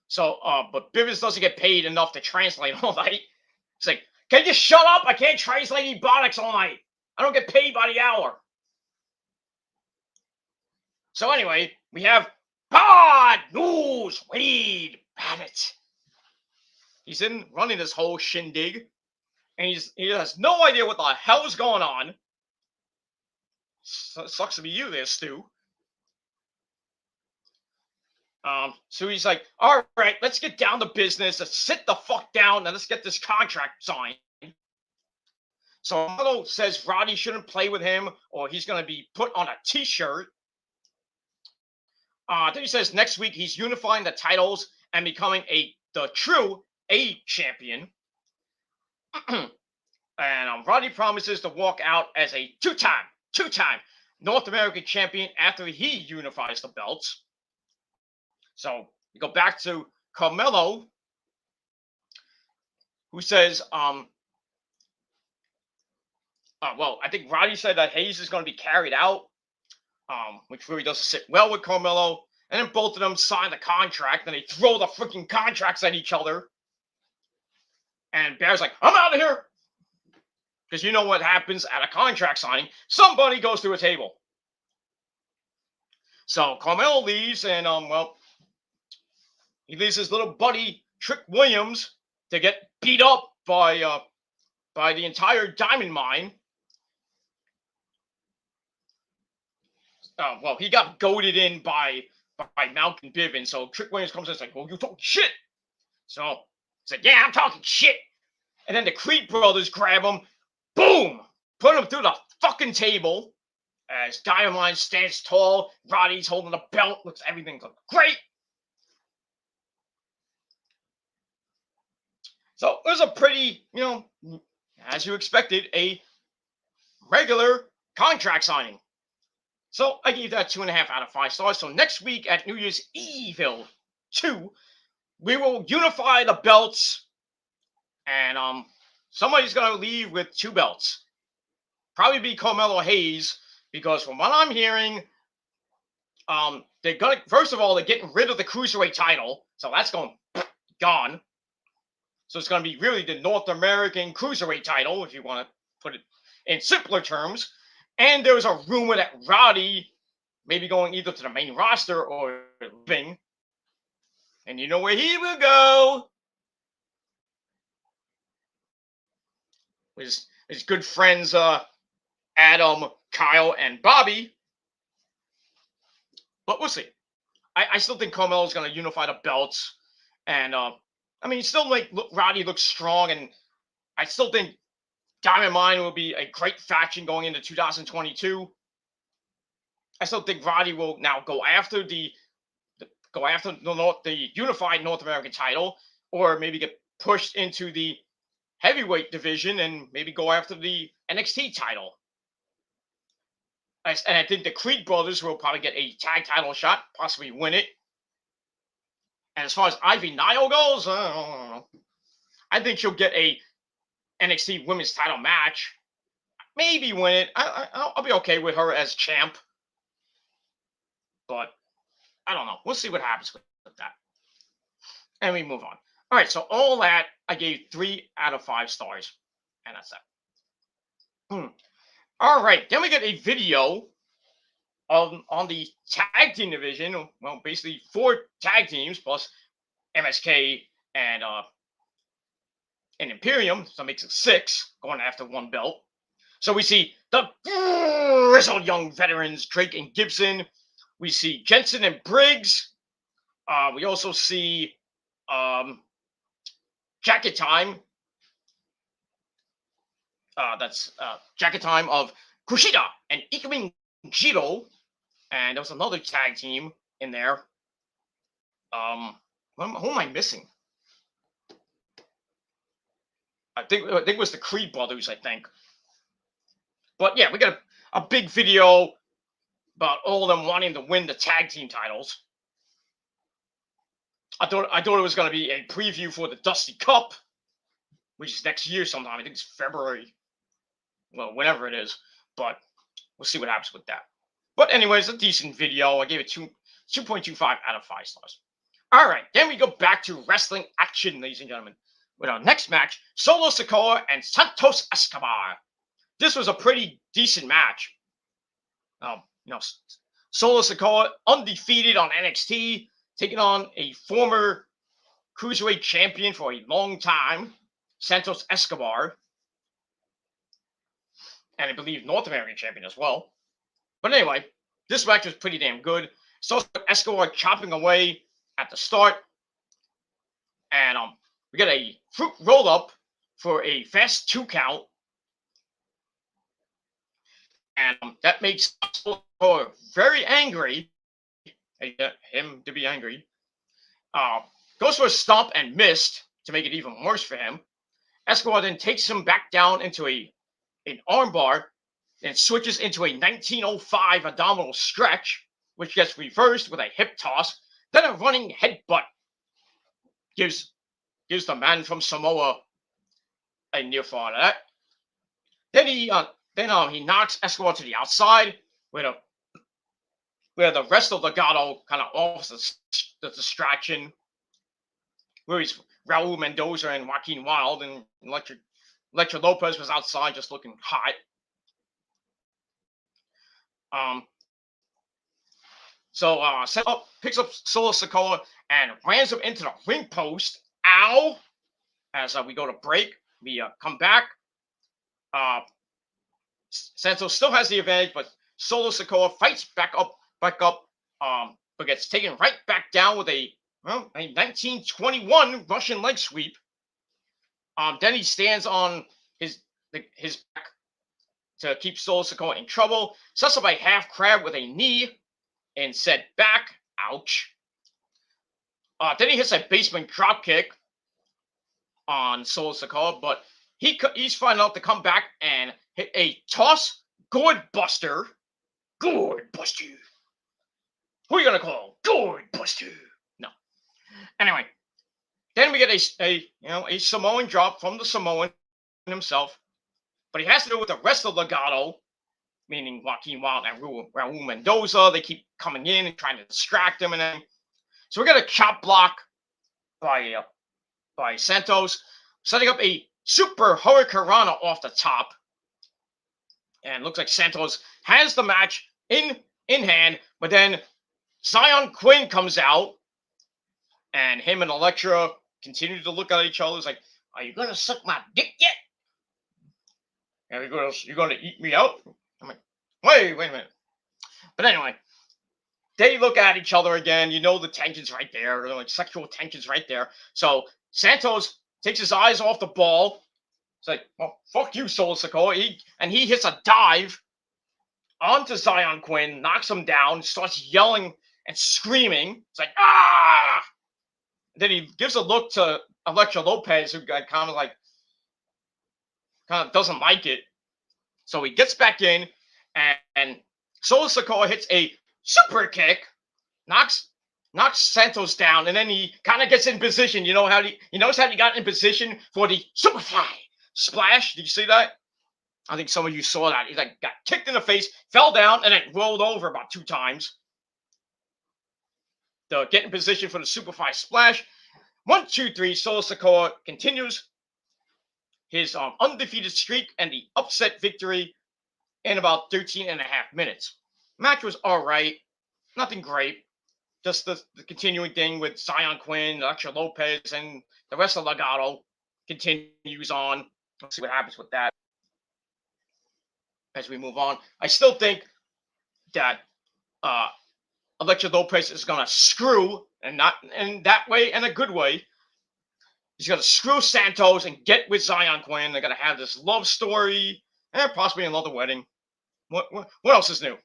So, but Bivens doesn't get paid enough to translate all night. It's like, can you shut up? I can't translate Ebonics all night. I don't get paid by the hour. So anyway, we have bad news, Wade Barrett. He's in running this whole shindig, and he has no idea what the hell is going on. Sucks to be you there, Stu. So he's like, all right, let's get down to business. Let's sit the fuck down and let's get this contract signed. So Carmelo says Roddy shouldn't play with him or he's going to be put on a t-shirt. Then he says next week he's unifying the titles and becoming the true A champion. And Roddy promises to walk out as a two-time North American champion after he unifies the belts. So we go back to Carmelo, who says, well, I think Roddy said that Hayes is going to be carried out, which really doesn't sit well with Carmelo. And then both of them sign the contract, and they throw the freaking contracts at each other. And Bear's like, I'm out of here. Because you know what happens at a contract signing. Somebody goes through a table. So Carmelo leaves, and, well, he leaves his little buddy, Trick Williams, to get beat up by the entire diamond mine. Well, he got goaded in by Malcolm Bivens. So Trick Williams comes in and is like, well, you talking shit. So he's like, yeah, I'm talking shit. And then the Creed brothers grab him. Boom! Put him through the fucking table. As Diamond Mine stands tall. Roddy's holding the belt. Everything looks great. So it was a pretty, as you expected, a regular contract signing. So I gave that 2.5 out of 5 stars. So next week at New Year's Evil 2, we will unify the belts, and somebody's gonna leave with 2 belts. Probably be Carmelo Hayes, because from what I'm hearing, they're gonna first of all they're getting rid of the Cruiserweight title, so that's gone. So it's going to be really the North American Cruiserweight title, if you want to put it in simpler terms. And there was a rumor that Roddy may be going either to the main roster or leaving. And you know where he will go? His good friends Adam, Kyle, and Bobby. But we'll see. I still think Carmelo's going to unify the belts. And I mean, still make Roddy look strong, and I still think Diamond Mine will be a great faction going into 2022. I still think Roddy will now go after the unified North American title, or maybe get pushed into the heavyweight division and maybe go after the NXT title. And I think the Creed brothers will probably get a tag title shot, possibly win it. And as far as Ivy Nile goes, I don't know. I think she'll get a NXT women's title match. Maybe win it. I'll be okay with her as champ. But I don't know. We'll see what happens with that. And we move on. All right, so all that, I gave 3 out of 5 stars. And that's that. All right, then we get a video on the tag team division. Well, basically 4 tag teams plus MSK and Imperium. So it makes it 6 going after 1 belt. So we see the grizzled young veterans, Drake and Gibson. We see Jensen and Briggs. We also see Jacket Time. That's Jacket Time of Kushida and Ikemen Jiro. And there was another tag team in there. Who am I missing? I think it was the Creed brothers, I think. But yeah, we got a big video about all of them wanting to win the tag team titles. I thought it was going to be a preview for the Dusty Cup, which is next year sometime. I think it's February. Well, whenever it is. But we'll see what happens with that. But anyways, a decent video. I gave it 2.25 out of 5 stars. All right, then we go back to wrestling action, ladies and gentlemen, with our next match, Solo Sikoa and Santos Escobar. This was a pretty decent match. Solo Sikoa undefeated on NXT, taking on a former Cruiserweight champion for a long time, Santos Escobar, and I believe North American champion as well. But anyway, this match was pretty damn good. So Escobar chopping away at the start, and we get a fruit roll up for a fast 2 count, and that makes Escobar very angry. Him to be angry. Goes for a stomp and missed to make it even worse for him. Escobar then takes him back down into an armbar and switches into a 1905 abdominal stretch, which gets reversed with a hip toss, then a running headbutt. Gives the man from Samoa a near fall out of that. Then he knocks Escobar to the outside where the rest of Legado kind of offers the distraction, where he's Raul Mendoza and Joaquin Wilde, and Elektra Lopez was outside just looking hot. So picks up Solo Sikoa and rams him into the ring post. Ow! As we go to break, we come back. Santos still has the advantage, but Solo Sikoa fights back up, but gets taken right back down with a 1921 Russian leg sweep. Then he stands on his back to keep Solo Sikoa in trouble. Sets up a half crab with a knee and said back. Ouch. Then he hits a basement drop kick on Solo Sikoa, but he's fine enough to come back and hit a toss gourd buster. Gourd buster. Who are you gonna call? Gourd buster. No. Anyway, then we get a Samoan drop from the Samoan himself, but he has to do it with the rest of Legado, meaning Joaquin Wilde and Raul Mendoza. They keep coming in and trying to distract him, and then so we get a chop block by Santos, setting up a super hurricanrana off the top, and looks like Santos has the match in hand, but then Zion Quinn comes out, and him and Elektra continue to look at each other. It's like, are you gonna suck my dick yet? And you're gonna eat me out? I'm like, wait a minute. But anyway, they look at each other again. You know the tension's right there. Like sexual tension's right there. So Santos takes his eyes off the ball. It's like, well, fuck you, Solo Sikoa. He hits a dive onto Zion Quinn, knocks him down, starts yelling and screaming. It's like, ah! Then he gives a look to Elektra Lopez, who got kind of doesn't like it. So he gets back in, and Solo Sikoa hits a super kick, knocks Santos down, and then he kind of gets in position. You notice how he got in position for the Superfly splash? Did you see that? I think some of you saw that. He got kicked in the face, fell down, and then rolled over about 2 times. To get in position for the Superfly splash. 1, 2, 3. Solo Sikoa continues his undefeated streak and the upset victory in about 13 and a half minutes. Match was all right. Nothing great. Just the continuing thing with Zion Quinn, Elektra Lopez, and the rest of Legado continues on. Let's see what happens with that as we move on. I still think that Elektra Lopez is going to screw, and not in that way, in a good way. He's going to screw Santos and get with Zion Quinn. They're going to have this love story, and possibly another wedding. What else is new?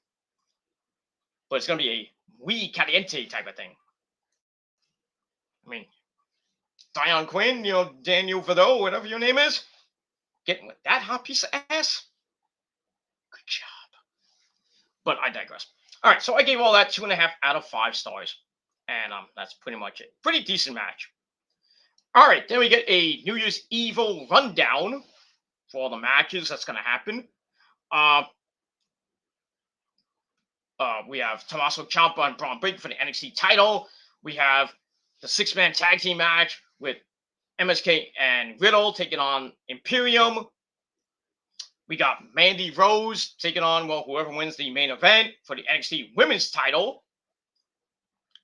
But it's going to be a muy caliente type of thing. I mean, Zion Quinn, Daniel Vidot, whatever your name is, getting with that hot piece of ass. Good job. But I digress. All right, so I gave all that 2.5 out of 5 stars. And that's pretty much it. Pretty decent match. All right, then we get a New Year's Evil rundown for all the matches that's going to happen. We have Tommaso Ciampa and Braun Breaker for the NXT title. We have the six-man tag team match with MSK and Riddle taking on Imperium. We got Mandy Rose taking on, well, whoever wins the main event for the NXT women's title.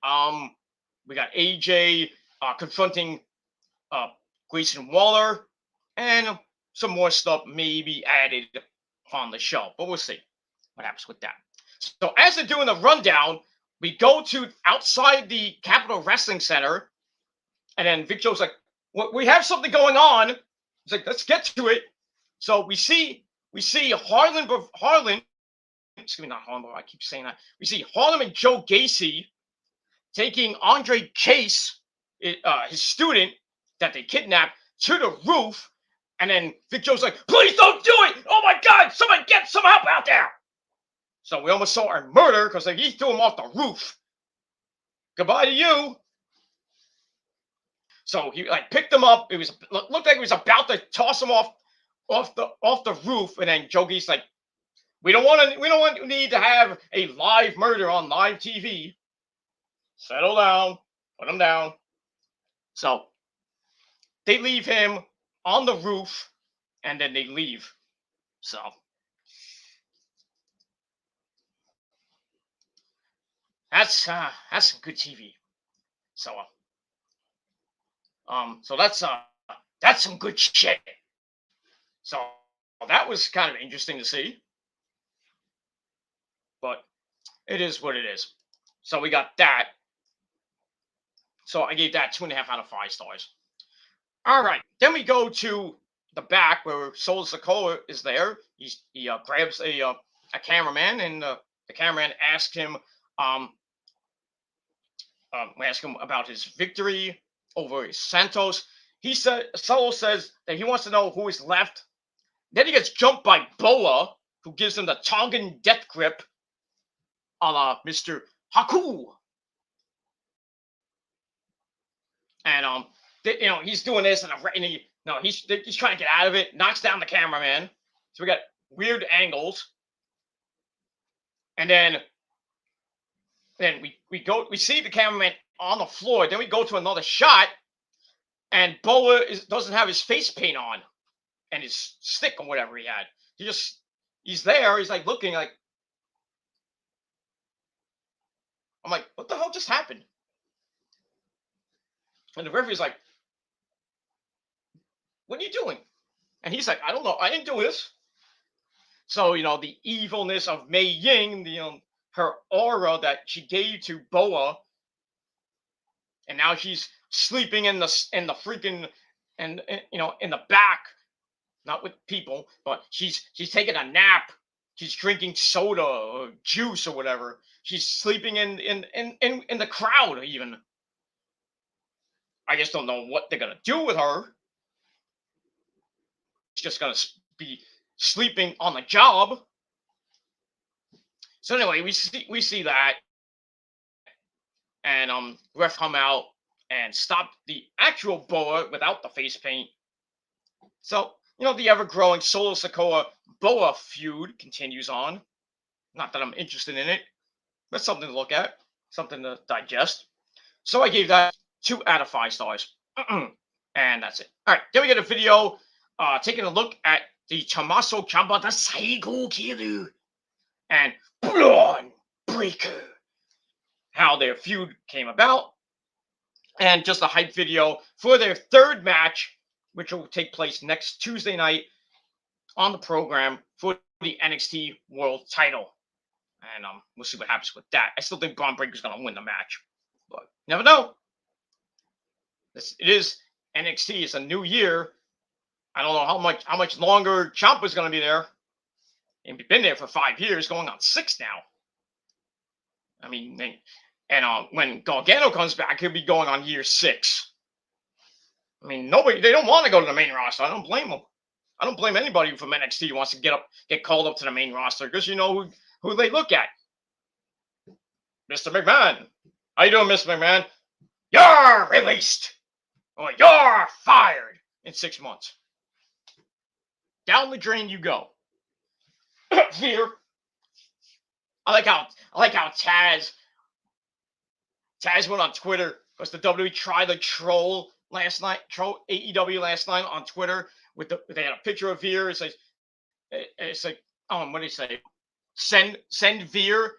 We got AJ confronting Grayson Waller, and some more stuff may be added on the show, but we'll see what happens with that. So as they're doing the rundown, we go to outside the Capitol Wrestling Center, and then Vic Joe's like, we have something going on. He's like, let's get to it. So we see Harlan, excuse me, not Harlan, I keep saying that. We see Harlan and Joe Gacy taking Andre Case, his student that they kidnapped, to the roof. And then Vic Joe's like, please don't do it. Oh my God, somebody get some help out there. So we almost saw a murder because he threw him off the roof. Goodbye to you. So he picked him up. It looked like he was about to toss him off the roof. And then Joe Gacy's like, we don't need to have a live murder on live TV. Settle down. Put him down. So they leave him on the roof, and then they leave. So that's some good TV. So so that's some good shit. So that was kind of interesting to see, but it is what it is. So we got that. So I gave that 2.5 out of 5 stars. All right, then we go to the back where Solo Sikoa is there. He grabs a cameraman, and the cameraman asks him about his victory over Santos. Solo says that he wants to know who is left. Then he gets jumped by Boa, who gives him the Tongan death grip, a la Mr. Haku. And he's doing this, and he's trying to get out of it. Knocks down the cameraman. So we got weird angles, and then we see the cameraman on the floor. Then we go to another shot, and Boa doesn't have his face paint on, and his stick or whatever he had. He's there. He's like looking like, I'm like, what the hell just happened? And the referee's like, what are you doing? And he's like, I don't know. I didn't do this. So, the evilness of Mei Ying, her aura that she gave to Boa, and now she's sleeping in the freaking, in the back, not with people, but she's taking a nap. She's drinking soda or juice or whatever. She's sleeping in the crowd even. I just don't know what they're gonna do with her. She's just gonna be sleeping on the job. So anyway, we see that, and ref come out and stop the actual Boa without the face paint. So the ever-growing Solo Sikoa Boa feud continues on. Not that I'm interested in it, but something to look at, something to digest. So I gave that 2 out of 5 stars. And that's it. All right, then we get a video taking a look at the Tommaso Ciampa, the Saigo Kiru, and Braun Breaker, how their feud came about, and just a hype video for their third match, which will take place next Tuesday night on the program for the NXT World Title. And we'll see what happens with that. I still think Braun Breaker's going to win the match, but you never know. It is NXT. It's a new year. I don't know how much longer Ciampa's going to be there. And he's been there for 5 years, going on 6 now. I mean, when Gargano comes back, he'll be going on year 6. I mean, they don't want to go to the main roster. I don't blame them. I don't blame anybody from NXT who wants to get called up to the main roster, because you know who they look at. Mr. McMahon. How you doing, Miss McMahon? You're released, or you're fired in 6 months. Down the drain you go. Here, I like how Taz went on Twitter because the WWE tried to troll AEW last night on Twitter they had a picture of Veer. It's like what do you say? Send Veer,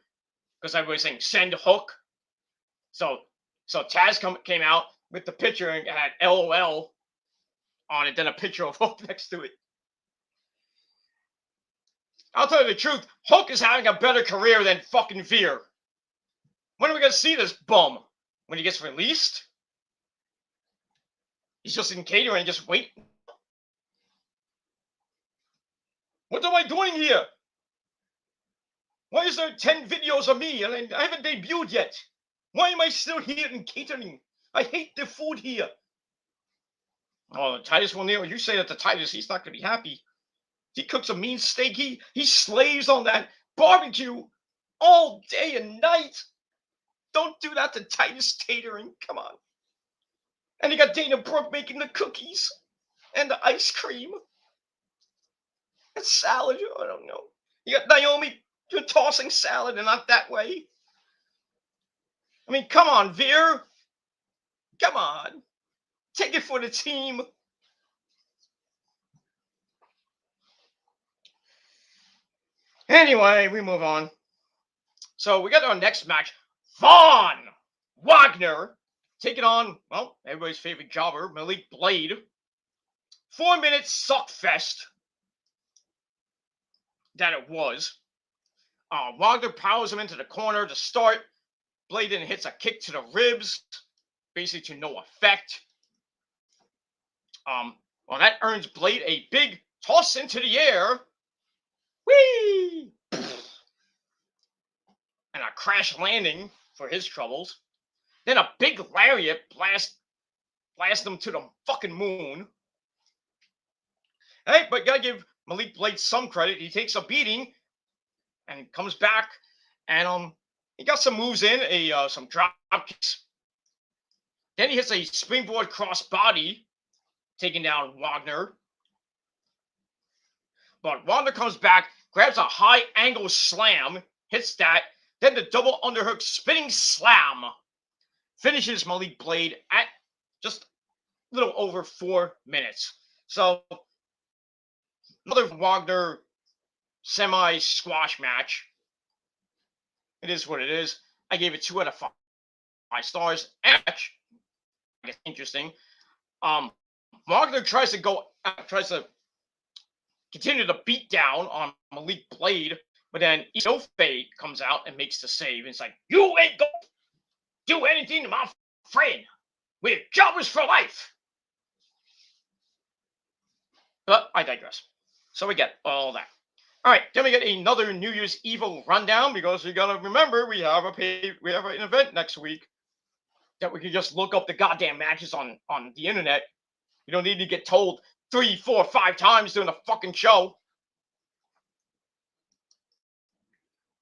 because everybody's saying send Hook. So Taz came out with the picture and had LOL on it, then a picture of Hook next to it. I'll tell you the truth, Hook is having a better career than fucking Veer. When are we gonna see this bum? When he gets released? He's just in catering, just waiting. What am I doing here? Why is there 10 videos of me and I haven't debuted yet? Why am I still here in catering? I hate the food here. Oh, Titus O'Neil, you say that to Titus, he's not going to be happy. He cooks a mean steak. He slaves on that barbecue all day and night. Don't do that to Titus Catering. Come on. And you got Dana Brooke making the cookies and the ice cream and salad. I don't know. You got Naomi tossing salad and not that way. I mean, come on, Veer. Come on. Take it for the team. Anyway, we move on. So we got our next match. Von Wagner taking on, well, everybody's favorite jobber, Malik Blade. 4-minute suck fest that it was. Wagner powers him into the corner to start. Blade then hits a kick to the ribs, basically to no effect. Well, that earns Blade a big toss into the air. Whee! And a crash landing for his troubles. Then a big lariat blast him to the fucking moon. Hey, but gotta give Malik Blade some credit. He takes a beating and comes back, and he got some moves in, some drop kicks. Then he hits a springboard crossbody, taking down Wagner. But Wagner comes back, grabs a high angle slam, hits that, then the double underhook spinning slam finishes Malik Blade at just a little over 4 minutes. So another Wagner semi-squash match. It is what it is. I gave it 2 out of 5 stars. Match. It's interesting. Wagner tries to continue the beat down on Malik Blade, but then Inoue comes out and makes the save. And it's like, you ain't gonna do anything to my friend. We're jobbers for life. But I digress. So we get all that. All right, then we get another New Year's Evil rundown, because you gotta remember we have an event next week that we can just look up the goddamn matches on the internet. You don't need to get told 3, 4, 5 times during the fucking show.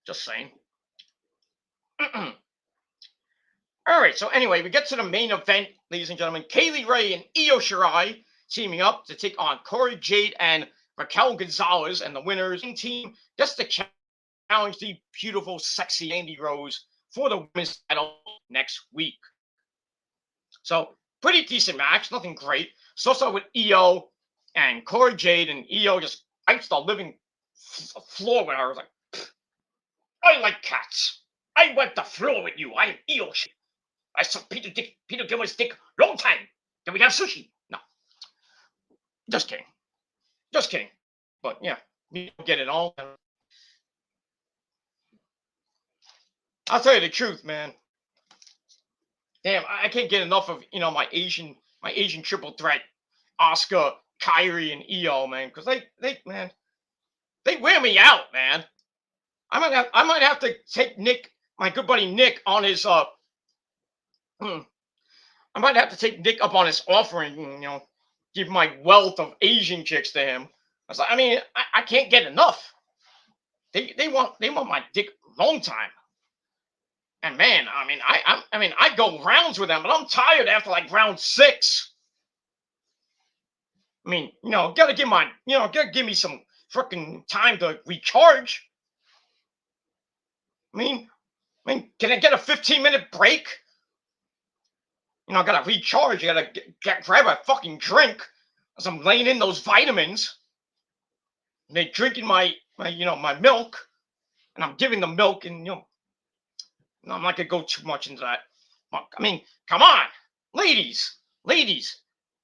Just saying. All right, so anyway, we get to the main event, ladies and gentlemen. Kaylee Ray and Io Shirai teaming up to take on Corey Jade and Raquel Gonzalez, and the winners team just to challenge the beautiful, sexy Andy Rose for the women's title next week. So, pretty decent match, nothing great. So with Io and Corey Jade, and Io just bites the living floor with her. I was like, I like cats. I wipe the floor with you. I am Io. I saw Peter Gilbert's dick long time. Can we have sushi? No. Just kidding. Just kidding. But yeah, you don't get it all. I'll tell you the truth, man. Damn, I can't get enough of my Asian triple threat, Asuka, Kairi, and Io, man, because they wear me out, man. I might have to take Nick, my good buddy Nick, on his I might have to take Nick up on his offering, give my wealth of Asian chicks to him. I can't get enough. They want my dick long time. And man, I mean, I go rounds with them, but I'm tired after like round 6. I mean, gotta give me some freaking time to recharge. I mean, can I get a 15-minute break? I gotta recharge. I gotta grab a fucking drink as I'm laying in those vitamins. And they're drinking my milk, and I'm giving them milk, and I'm not gonna go too much into that. I mean, come on, ladies,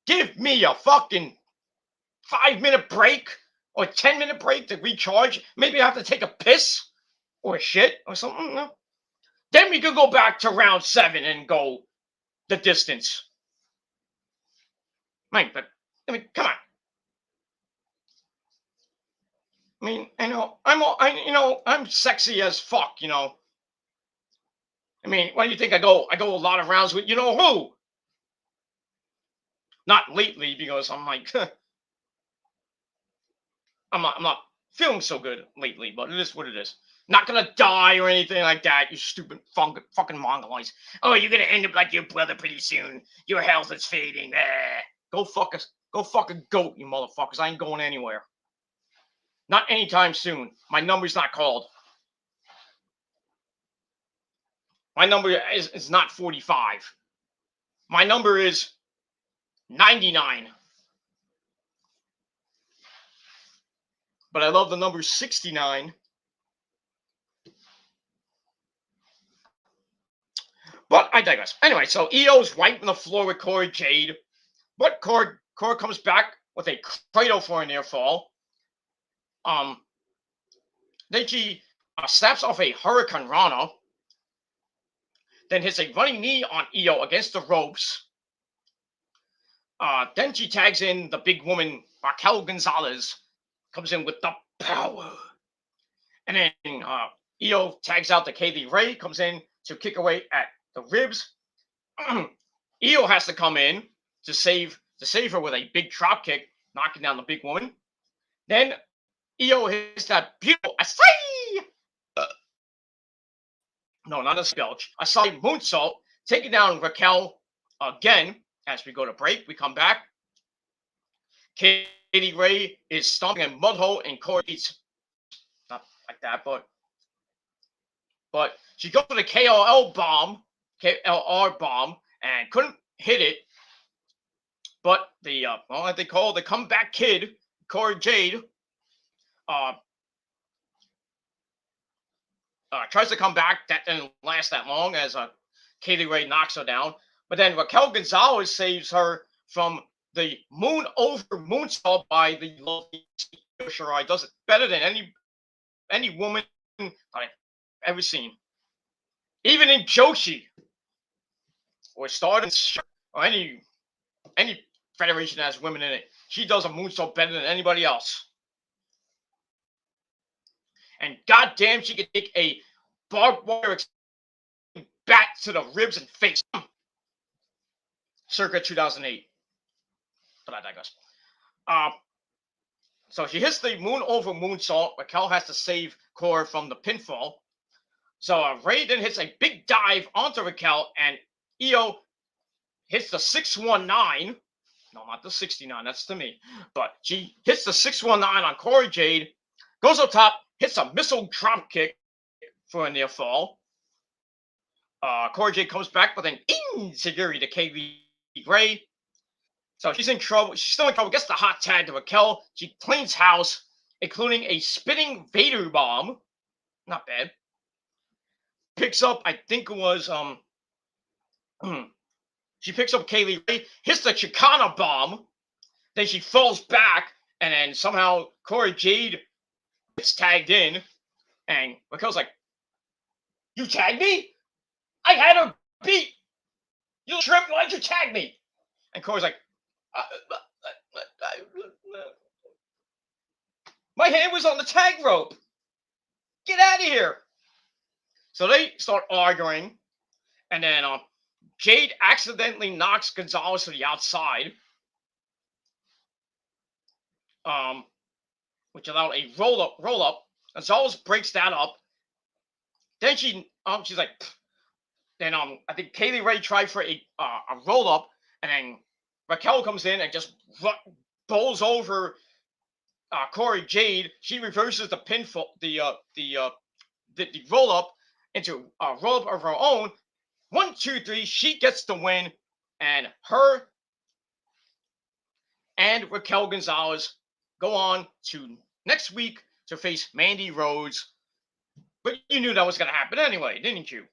give me a fucking 5-minute break or 10-minute break to recharge. Maybe I have to take a piss or shit or something. No? Then we could go back to round 7 and go the distance. But come on. I mean, I'm sexy as fuck. I mean, why do you think I go a lot of rounds with who? Not lately because I'm like I'm not feeling so good lately, but it is what it is. Not gonna die or anything like that, you stupid fucking mongoloids. Oh, you're gonna end up like your brother pretty soon. Your health is fading. Go fuck us. Go fuck a goat, you motherfuckers. I ain't going anywhere. Not anytime soon. My number's not called. My number is not 45. My number is 99. But I love the number 69. But I digress. Anyway, so Io's wiping the floor with Cora Jade. But Cora comes back with a cradle for a near fall. Then she snaps off a Hurricane Rana. Then hits a running knee on Io against the ropes. Then she tags in the big woman, Raquel Gonzalez, comes in with the power. And then Io tags out the Kaylee Ray, comes in to kick away at the ribs. Io has to come in to save her with a big drop kick, knocking down the big woman. Then Io hits that beautiful no, not a spelch. A side moonsault, taking down Raquel again. As we go to break, we come back. Katie Ray is stomping a mud hole in Corey's. Not like that, but she goes for the KLR bomb, and couldn't hit it. But the they call the comeback kid, Cora Jade, tries to come back. That didn't last that long as Kaylee Ray knocks her down. But then Raquel Gonzalez saves her from the moonsault by the lovely Shirai. Does it better than any woman I've ever seen. Even in Joshi or Stardom or any federation that has women in it, she does a moonsault better than anybody else. And goddamn, she can take a barbed wire bat to the ribs and face. Circa 2008. But I digress. So she hits the moon over moonsault. Raquel has to save Cora from the pinfall. So Ray then hits a big dive onto Raquel, and Io hits the 619. No, not the 69. That's to me. But she hits the 619 on Cora Jade, goes up top, hits a missile drop kick for a near fall. Cora Jade comes back with an enziguri to Kaylee Ray. So she's in trouble. She's still in trouble. Gets the hot tag to Raquel. She cleans house, including a spinning Vader bomb. Not bad. Picks up, I think it was she picks up Kaylee Ray, hits the Chicana bomb. Then she falls back, and then somehow Cora Jade gets tagged in, and Raquel's like, "You tagged me? I had her beat. You shrimp, why'd you tag me?" And Cora's like, "My hand was on the tag rope. Get out of here." So they start arguing, and then Jade accidentally knocks Gonzalez to the outside, which allowed a roll up. Gonzalez breaks that up. Then she's like, then I think Kaylee Ray tried for a roll up, and then Raquel comes in and just bowls over Corey Jade. She reverses the pinfall, the roll up into a roll up of her own. 1, 2, 3. She gets the win, and her and Raquel Gonzalez go on to next week to face Mandy Rhodes. But you knew that was going to happen anyway, didn't you?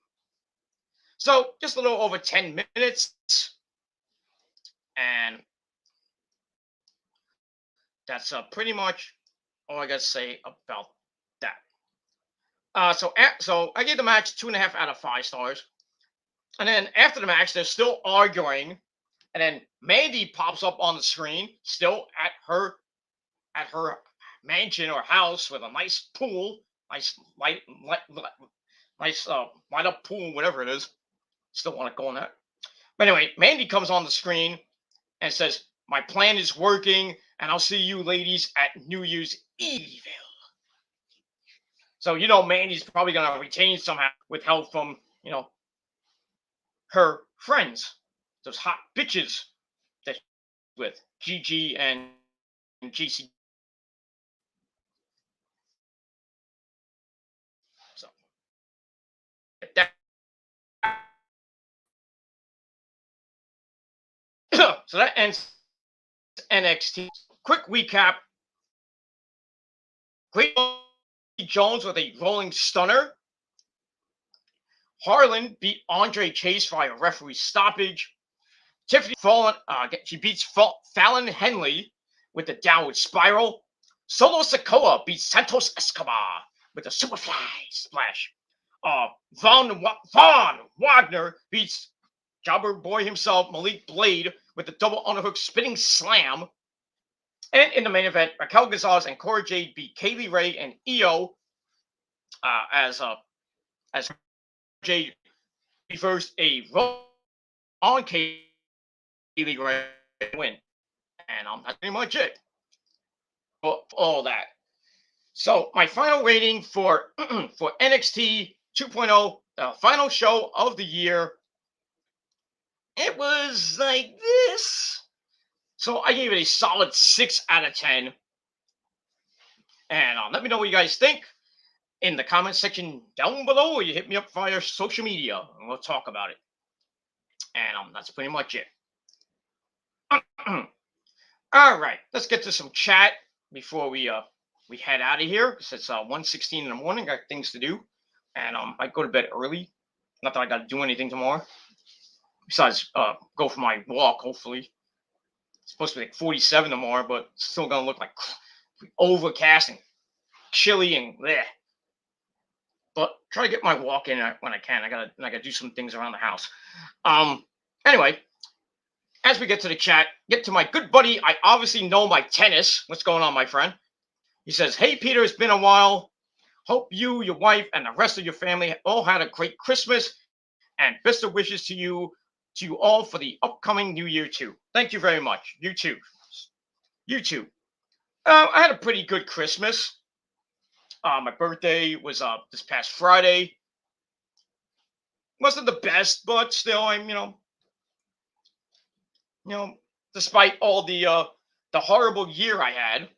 So just a little over 10 minutes, and that's pretty much all I got to say about that. So I gave the match 2.5 out of 5 stars. And then after the match, they're still arguing, and then Mandy pops up on the screen, still at her mansion or house with a nice pool, nice light up pool, whatever it is. Still want to go on that. But anyway, Mandy comes on the screen and says, "My plan is working, and I'll see you ladies at New Year's Eve." So Mandy's probably gonna retain somehow with help from her friends, those hot bitches that with Gigi and GC. So that so that ends NXT. Quick recap. Great Jones with a rolling stunner. Harlan beat Andre Chase via referee stoppage. Tiffany she beats Fallon Henley with the downward spiral. Solo Sikoa beats Santos Escobar with a superfly splash. Von Wagner beats Jobber Boy himself, Malik Blade, with the double underhook spinning slam. And in the main event, Raquel Gonzalez and Cora Jade beat Kaylee Ray and Io as Jade reversed a roll on Kaylee Ray win. And that's pretty much it for all that. So my final rating for for NXT 2.0, the final show of the year, it was like this. So I gave it a solid 6 out of 10. And let me know what you guys think in the comment section down below, or you hit me up via social media and we'll talk about it. And that's pretty much it. All right, let's get to some chat before we head out of here, because it's 1:16 in the morning. Got things to do, and I go to bed early. Not that I got to do anything tomorrow, besides go for my walk. Hopefully, it's supposed to be like 47 tomorrow, but it's still gonna look like overcast and chilly and bleh. But try to get my walk in when I can. I gotta do some things around the house. Anyway, as we get to the chat, get to my good buddy. I obviously know my tennis. What's going on, my friend? He says, "Hey Peter, it's been a while. Hope you, your wife, and the rest of your family all had a great Christmas, and best of wishes to you all for the upcoming New Year too." Thank you very much. You too. You too. I had a pretty good Christmas. My birthday was this past Friday. Wasn't the best, but still, I'm despite all the horrible year I had,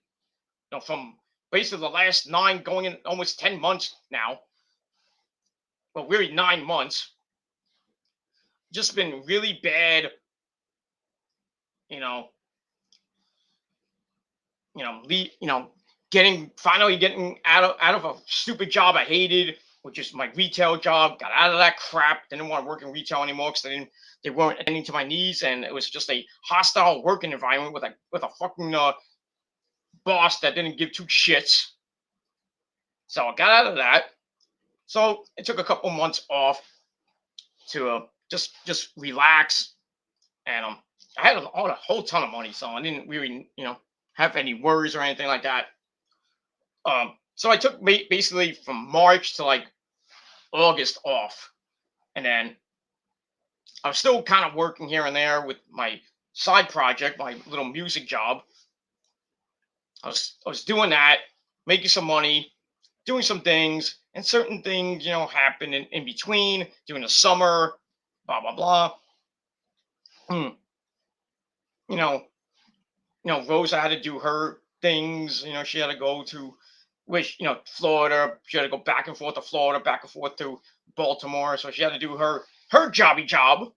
from basically the last 9 going in almost 10 months now. Well, really 9 months. Just been really bad. Finally getting out of a stupid job I hated, which is my retail job. Got out of that crap. Didn't want to work in retail anymore because they weren't attending to my needs, and it was just a hostile working environment with a fucking boss that didn't give 2 shits. So I got out of that. So it took a couple months off to just relax, and I had a whole ton of money, so I didn't really have any worries or anything like that. So I took basically from March to like August off, and then I was still kind of working here and there with my side project, my little music job. I was doing that, making some money, doing some things, and certain things, happen in between during the summer, blah blah blah. Mm, you know, Rosa had to do her things. She had to go to, which Florida. She had to go back and forth to Florida, back and forth to Baltimore. So she had to do her jobby job.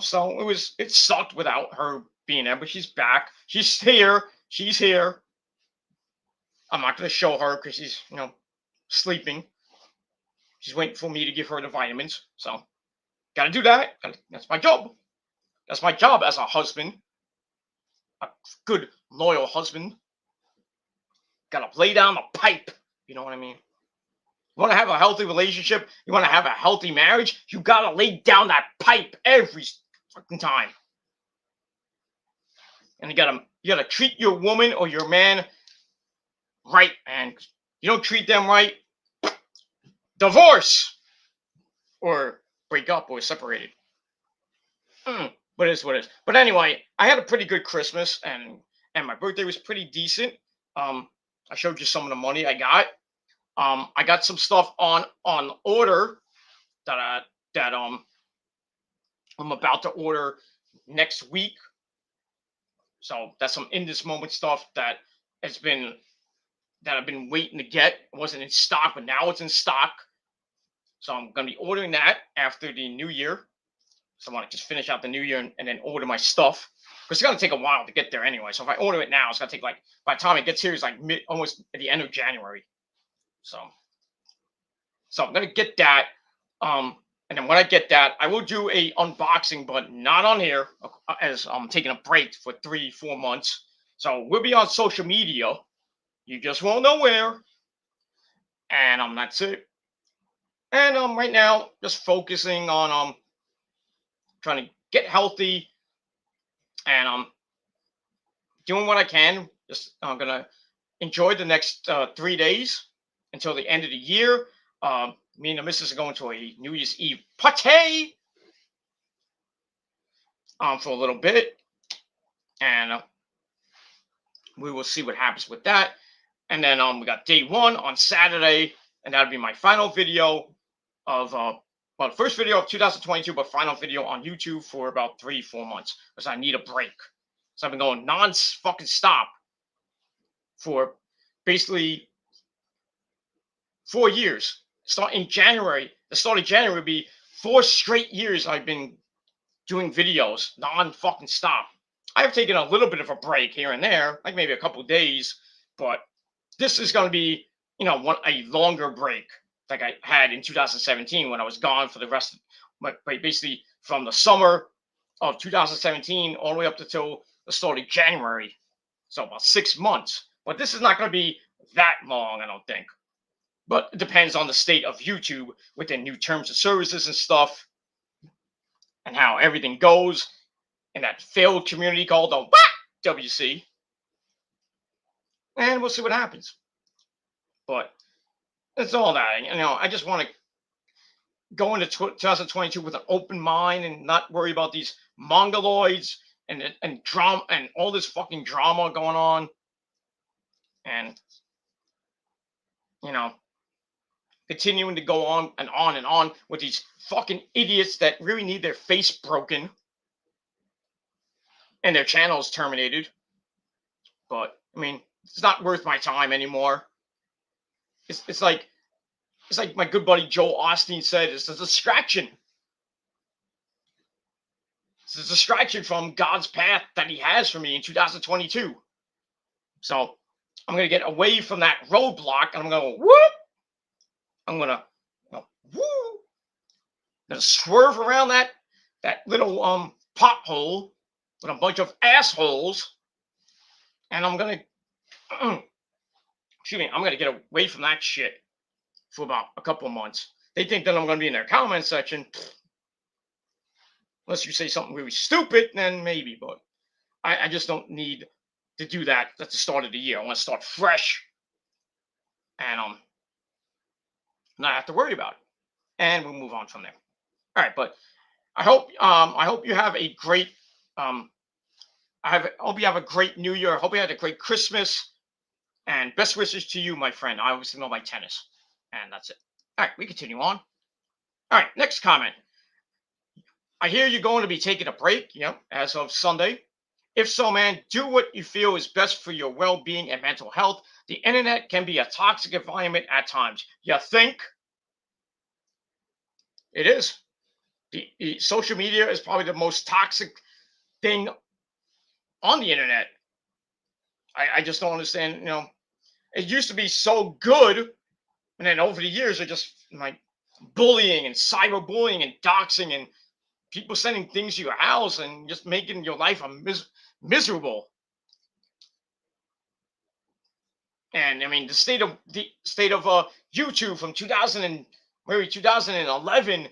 So it sucked without her being there, but she's back. She's here. She's here. I'm not going to show her because she's sleeping. She's waiting for me to give her the vitamins. So got to do that. That's my job. That's my job as a husband, a good loyal husband. Got to lay down the pipe. You know what I mean? You want to have a healthy relationship? You want to have a healthy marriage? You got to lay down that pipe every fucking time. And you gotta treat your woman or your man right, and you don't treat them right, divorce or break up or separated. But it's what it is. But anyway, I had a pretty good Christmas, and my birthday was pretty decent. I showed you some of the money I got. I got some stuff on order that I'm about to order next week. So that's some in this moment stuff that I've been waiting to get. It wasn't in stock, but now it's in stock. So I'm gonna be ordering that after the new year. So I want to just finish out the new year and then order my stuff. Because it's gonna take a while to get there anyway. So if I order it now, it's gonna take by the time it gets here, it's like almost at the end of January. So I'm gonna get that. And then when I get that, I will do a unboxing, but not on here, as I'm taking a break for 3-4 months. So we'll be on social media. You just won't know where. And that's it. And right now, just focusing on trying to get healthy, and doing what I can. Just I'm gonna enjoy the next 3 days until the end of the year. Me and the missus are going to a New Year's Eve party for a little bit, and we will see what happens with that. And then we got day one on Saturday, and that'll be my final video of the first video of 2022, but final video on YouTube for about 3-4 months because I need a break. So I've been going non-fucking stop for basically 4 years. The start of January would be 4 straight years I've been doing videos non-fucking stop. I've taken a little bit of a break here and there, like maybe a couple of days, but this is going to be, a longer break like I had in 2017 when I was gone for the rest of basically from the summer of 2017 all the way up until the start of January. So about 6 months. But this is not going to be that long, I don't think. But it depends on the state of YouTube with their new terms of services and stuff, and how everything goes in that failed community called the WC. And we'll see what happens. But it's all that. I just want to go into 2022 with an open mind and not worry about these mongoloids and drama and all this fucking drama going on. And continuing to go on and on and on with these fucking idiots that really need their face broken and their channels terminated. But it's not worth my time anymore. It's like my good buddy Joel Osteen said, it's a distraction. It's a distraction from God's path that he has for me in 2022. So I'm going to get away from that roadblock, and I'm going to go, whoop. I'm going to woo. Gonna swerve around that little pothole with a bunch of assholes, and I'm going to I'm going to get away from that shit for about a couple of months. They think that I'm going to be in their comment section. Unless you say something really stupid, then maybe. But I just don't need to do that at the start of the year. I want to start fresh and not have to worry about it. And we'll move on from there. All right, but I hope you have a great I hope you have a great New Year. I hope you had a great Christmas. And best wishes to you, my friend. I obviously know my tennis. And that's it. All right, we continue on. All right, next comment. I hear you're going to be taking a break, as of Sunday. If so, man, do what you feel is best for your well being and mental health. The internet can be a toxic environment at times. You think? It is. The social media is probably the most toxic thing on the internet. I just don't understand. It used to be so good, and then over the years, it just like bullying and cyberbullying and doxing and people sending things to your house and just making your life miserable. And I mean, the state of YouTube from 2000 and maybe 2011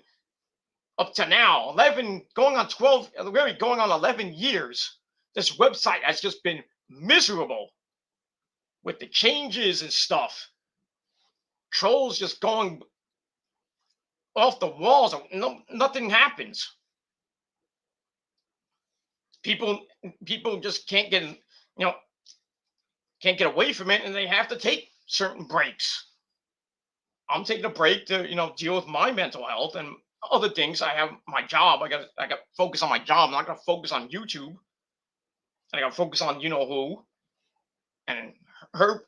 up to now, 11 going on 12, really going on 11 years. This website has just been miserable with the changes and stuff. Trolls just going off the walls. No, nothing happens. People people just can't get away from it, and they have to take certain breaks. I'm taking a break to deal with my mental health and other things. I have my job. I got to focus on my job. I'm not gonna focus on YouTube. I got to focus on who and her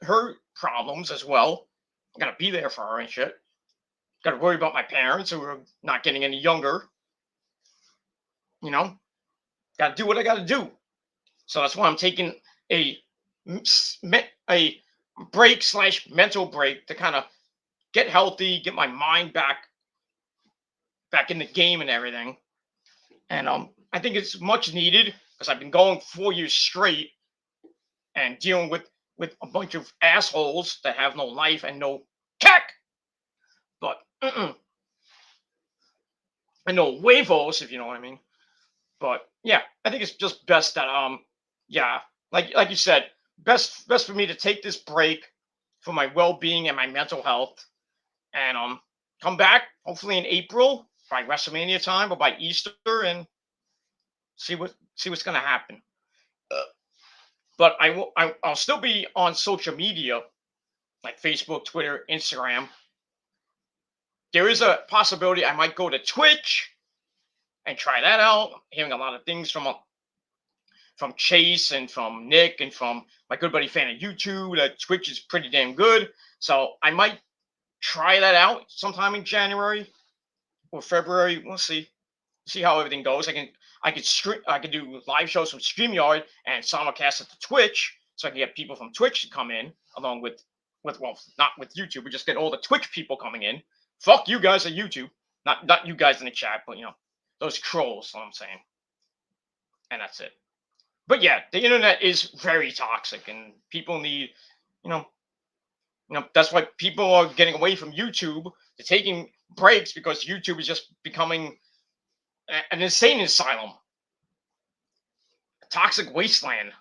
problems as well. I got to be there for her and shit. Got to worry about my parents who are not getting any younger. You know, got to do what I got to do. So that's why I'm taking a a break slash mental break to kind of get healthy, get my mind back in the game and everything. And I think it's much needed because I've been going 4 years straight and dealing with a bunch of assholes that have no life and no tech. But and no huevos, if you know what I mean. But yeah, I think it's just best that yeah, like you said, best for me to take this break for my well being and my mental health, and come back hopefully in April by WrestleMania time or by Easter and see what's gonna happen. But I'll still be on social media like Facebook, Twitter, Instagram. There is a possibility I might go to Twitch and try that out. I'm hearing a lot of things from Chase and from Nick and from my good buddy fan of YouTube that Twitch is pretty damn good. So I might try that out sometime in January or February. We'll see how everything goes. I could do live shows from StreamYard and simulcast it to Twitch, so I can get people from Twitch to come in along with well, not with YouTube. We just get all the Twitch people coming in. Fuck you guys at YouTube, not you guys in the chat, but those trolls. What I'm saying, and that's it. But yeah, the internet is very toxic, and people need, you know, that's why people are getting away from YouTube. They're taking breaks because YouTube is just becoming an insane asylum, a toxic wasteland,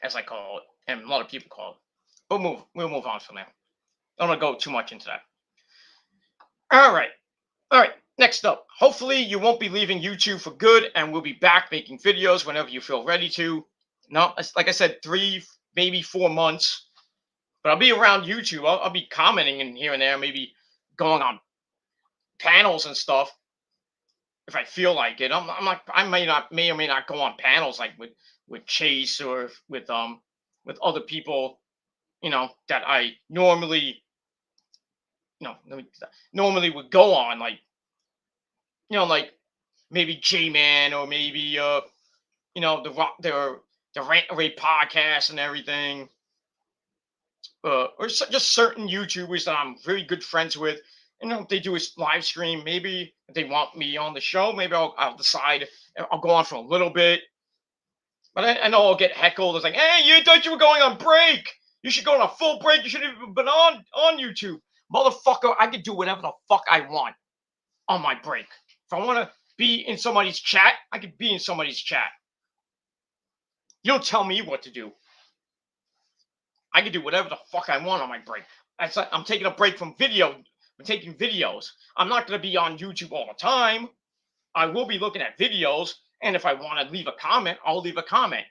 as I call it, and a lot of people call it. But we'll move on from there. I don't want to go too much into that. All right. Next up, hopefully you won't be leaving YouTube for good, and we'll be back making videos whenever you feel ready to. No, like I said, 3, maybe 4 months, but I'll be around YouTube. I'll be commenting in here and there, maybe going on panels and stuff if I feel like it. I'm not. I may or may not go on panels like with Chase or with other people, that I normally, normally would go on, like maybe J Man or maybe the rock the Rant Array podcast and everything, or just certain YouTubers that I'm very good friends with. If they do a live stream, maybe if they want me on the show, maybe I'll decide I'll go on for a little bit. But I know I'll get heckled. It's like, hey, you thought you were going on break. You should go on a full break. You should have even been on YouTube. Motherfucker, I can do whatever the fuck I want on my break. If I want to be in somebody's chat, I could be in somebody's chat. You don't tell me what to do. I can do whatever the fuck I want on my break. I'm taking a break from video. I'm taking videos. I'm not going to be on YouTube all the time. I will be looking at videos, and if I want to leave a comment, I'll leave a comment.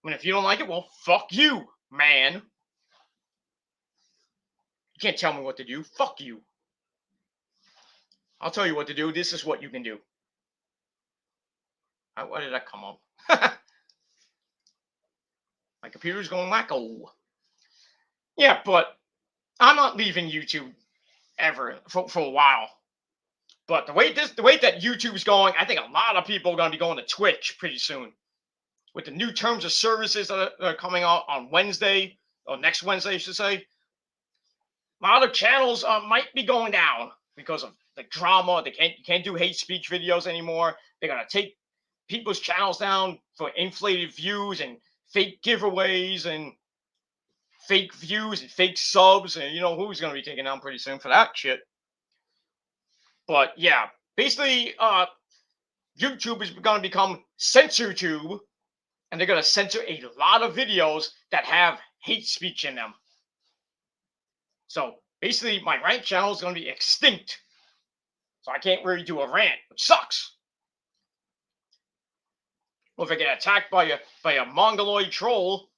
And if you don't like it, well, fuck you. man. You can't tell me what to do. Fuck you. I'll tell you what to do. This is what you can do. Why did that come up? My computer's going wacko. Yeah, but I'm not leaving YouTube ever for a while. But the way that YouTube's going, I think a lot of people are going to be going to Twitch pretty soon. With the new terms of services that are coming out on Wednesday, or next Wednesday, I should say, a lot of channels might be going down because of the drama. You can't do hate speech videos anymore. They're gonna take people's channels down for inflated views and fake giveaways and fake views and fake subs, and you know who's gonna be taken down pretty soon for that shit. But yeah, basically, YouTube is gonna become CensorTube, and they're gonna censor a lot of videos that have hate speech in them. So basically, my rant channel is going to be extinct. So I can't really do a rant, which sucks. Well, if I get attacked by a mongoloid troll,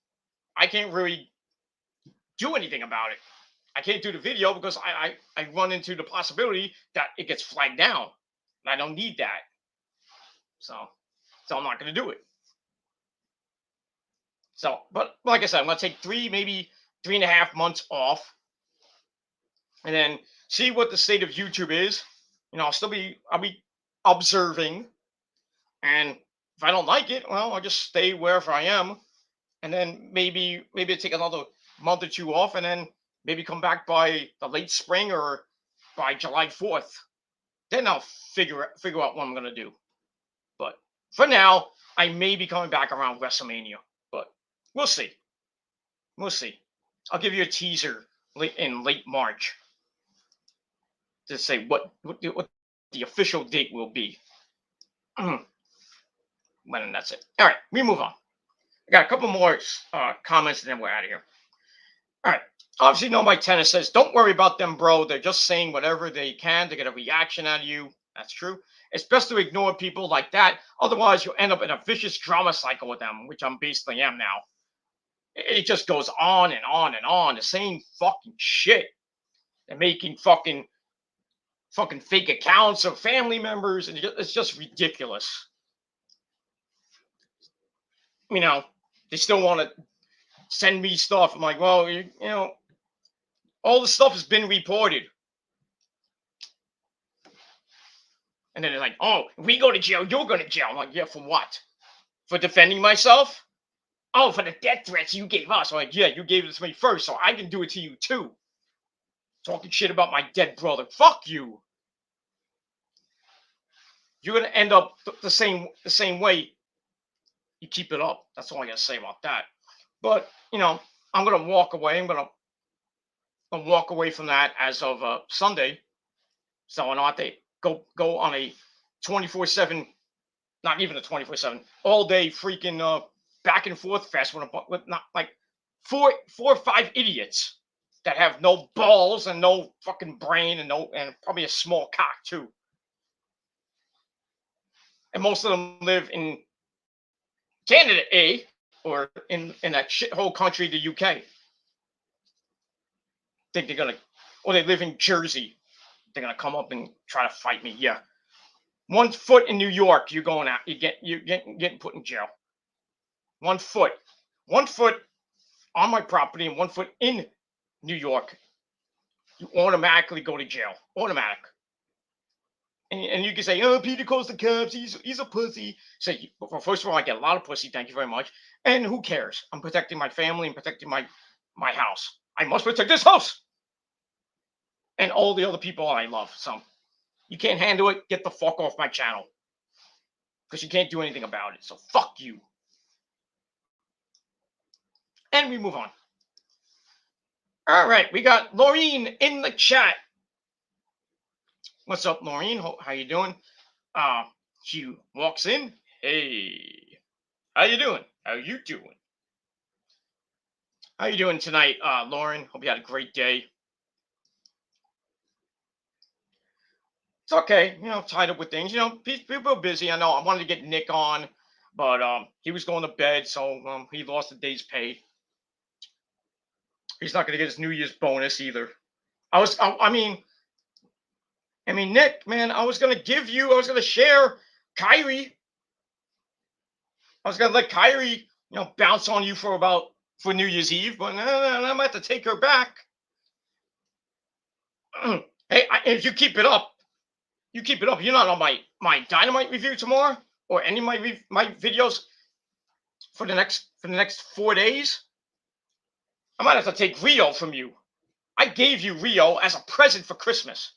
I can't really do anything about it. I can't do the video because I run into the possibility that it gets flagged down. And I don't need that. So I'm not going to do it. So, but like I said, I'm going to take maybe 3.5 months off. And then see what the state of YouTube is. You know, I'll be observing. And if I don't like it, well, I'll just stay wherever I am. And then maybe take another month or two off, and then maybe come back by the late spring or by July 4th. Then I'll figure out what I'm gonna do. But for now, I may be coming back around WrestleMania. But we'll see. We'll see. I'll give you a teaser in late March to say what the official date will be. When that's it. All right, we move on. I got a couple more comments, and then we're out of here. All right. Obviously, No Mike Tennis says, "Don't worry about them, bro. They're just saying whatever they can to get a reaction out of you." That's true. It's best to ignore people like that. Otherwise, you'll end up in a vicious drama cycle with them, which I'm basically am now. It just goes on and on and on. The same fucking shit. They're making fucking fake accounts of family members, and it's just ridiculous. You know, they still want to send me stuff. I'm like, well, you know, all the stuff has been reported. And then they're like, oh, if we go to jail, you're going to jail. I'm like, yeah, for what? For defending myself? Oh, for the death threats you gave us. I'm like, yeah, you gave it to me first, so I can do it to you too. Talking shit about my dead brother. Fuck you. You're going to end up the same way. You keep it up. That's all I got to say about that. But, you know, I'm going to walk away. I'm going to walk away from that as of Sunday. So I don't have to go on a 24/7, not even a 24/7, all day freaking back and forth fest with not like four or five idiots that have no balls and no fucking brain and probably a small cock too. And most of them live in Canada, or in that shithole country, the UK. Think they're gonna, or they live in Jersey. They're gonna come up and try to fight me. Yeah, 1 foot in New York, you're going out. You're getting put in jail. 1 foot on my property, and 1 foot in New York, you automatically go to jail. Automatic. And you can say, oh, Peter calls the cops. He's a pussy. Say, well, first of all, I get a lot of pussy. Thank you very much. And who cares? I'm protecting my family and protecting my house. I must protect this house and all the other people I love. So you can't handle it. Get the fuck off my channel, because you can't do anything about it. So fuck you. And we move on. All right, we got Laureen in the chat. What's up, Laureen? How you doing? She walks in. Hey, how you doing? How you doing? How you doing tonight, Lauren? Hope you had a great day. It's okay, you know, tied up with things. You know, people are busy. I know. I wanted to get Nick on, but he was going to bed, so he lost a day's pay. He's not going to get his New Year's bonus either. I mean, Nick, man, I was going to share Kyrie. I was going to let Kyrie, bounce on you for New Year's Eve, but no, I'm going to have to take her back. Hey, if you keep it up, you're not on my Dynamite review tomorrow or any of my videos for the next 4 days. I might have to take Rio from you. I gave you Rio as a present for Christmas.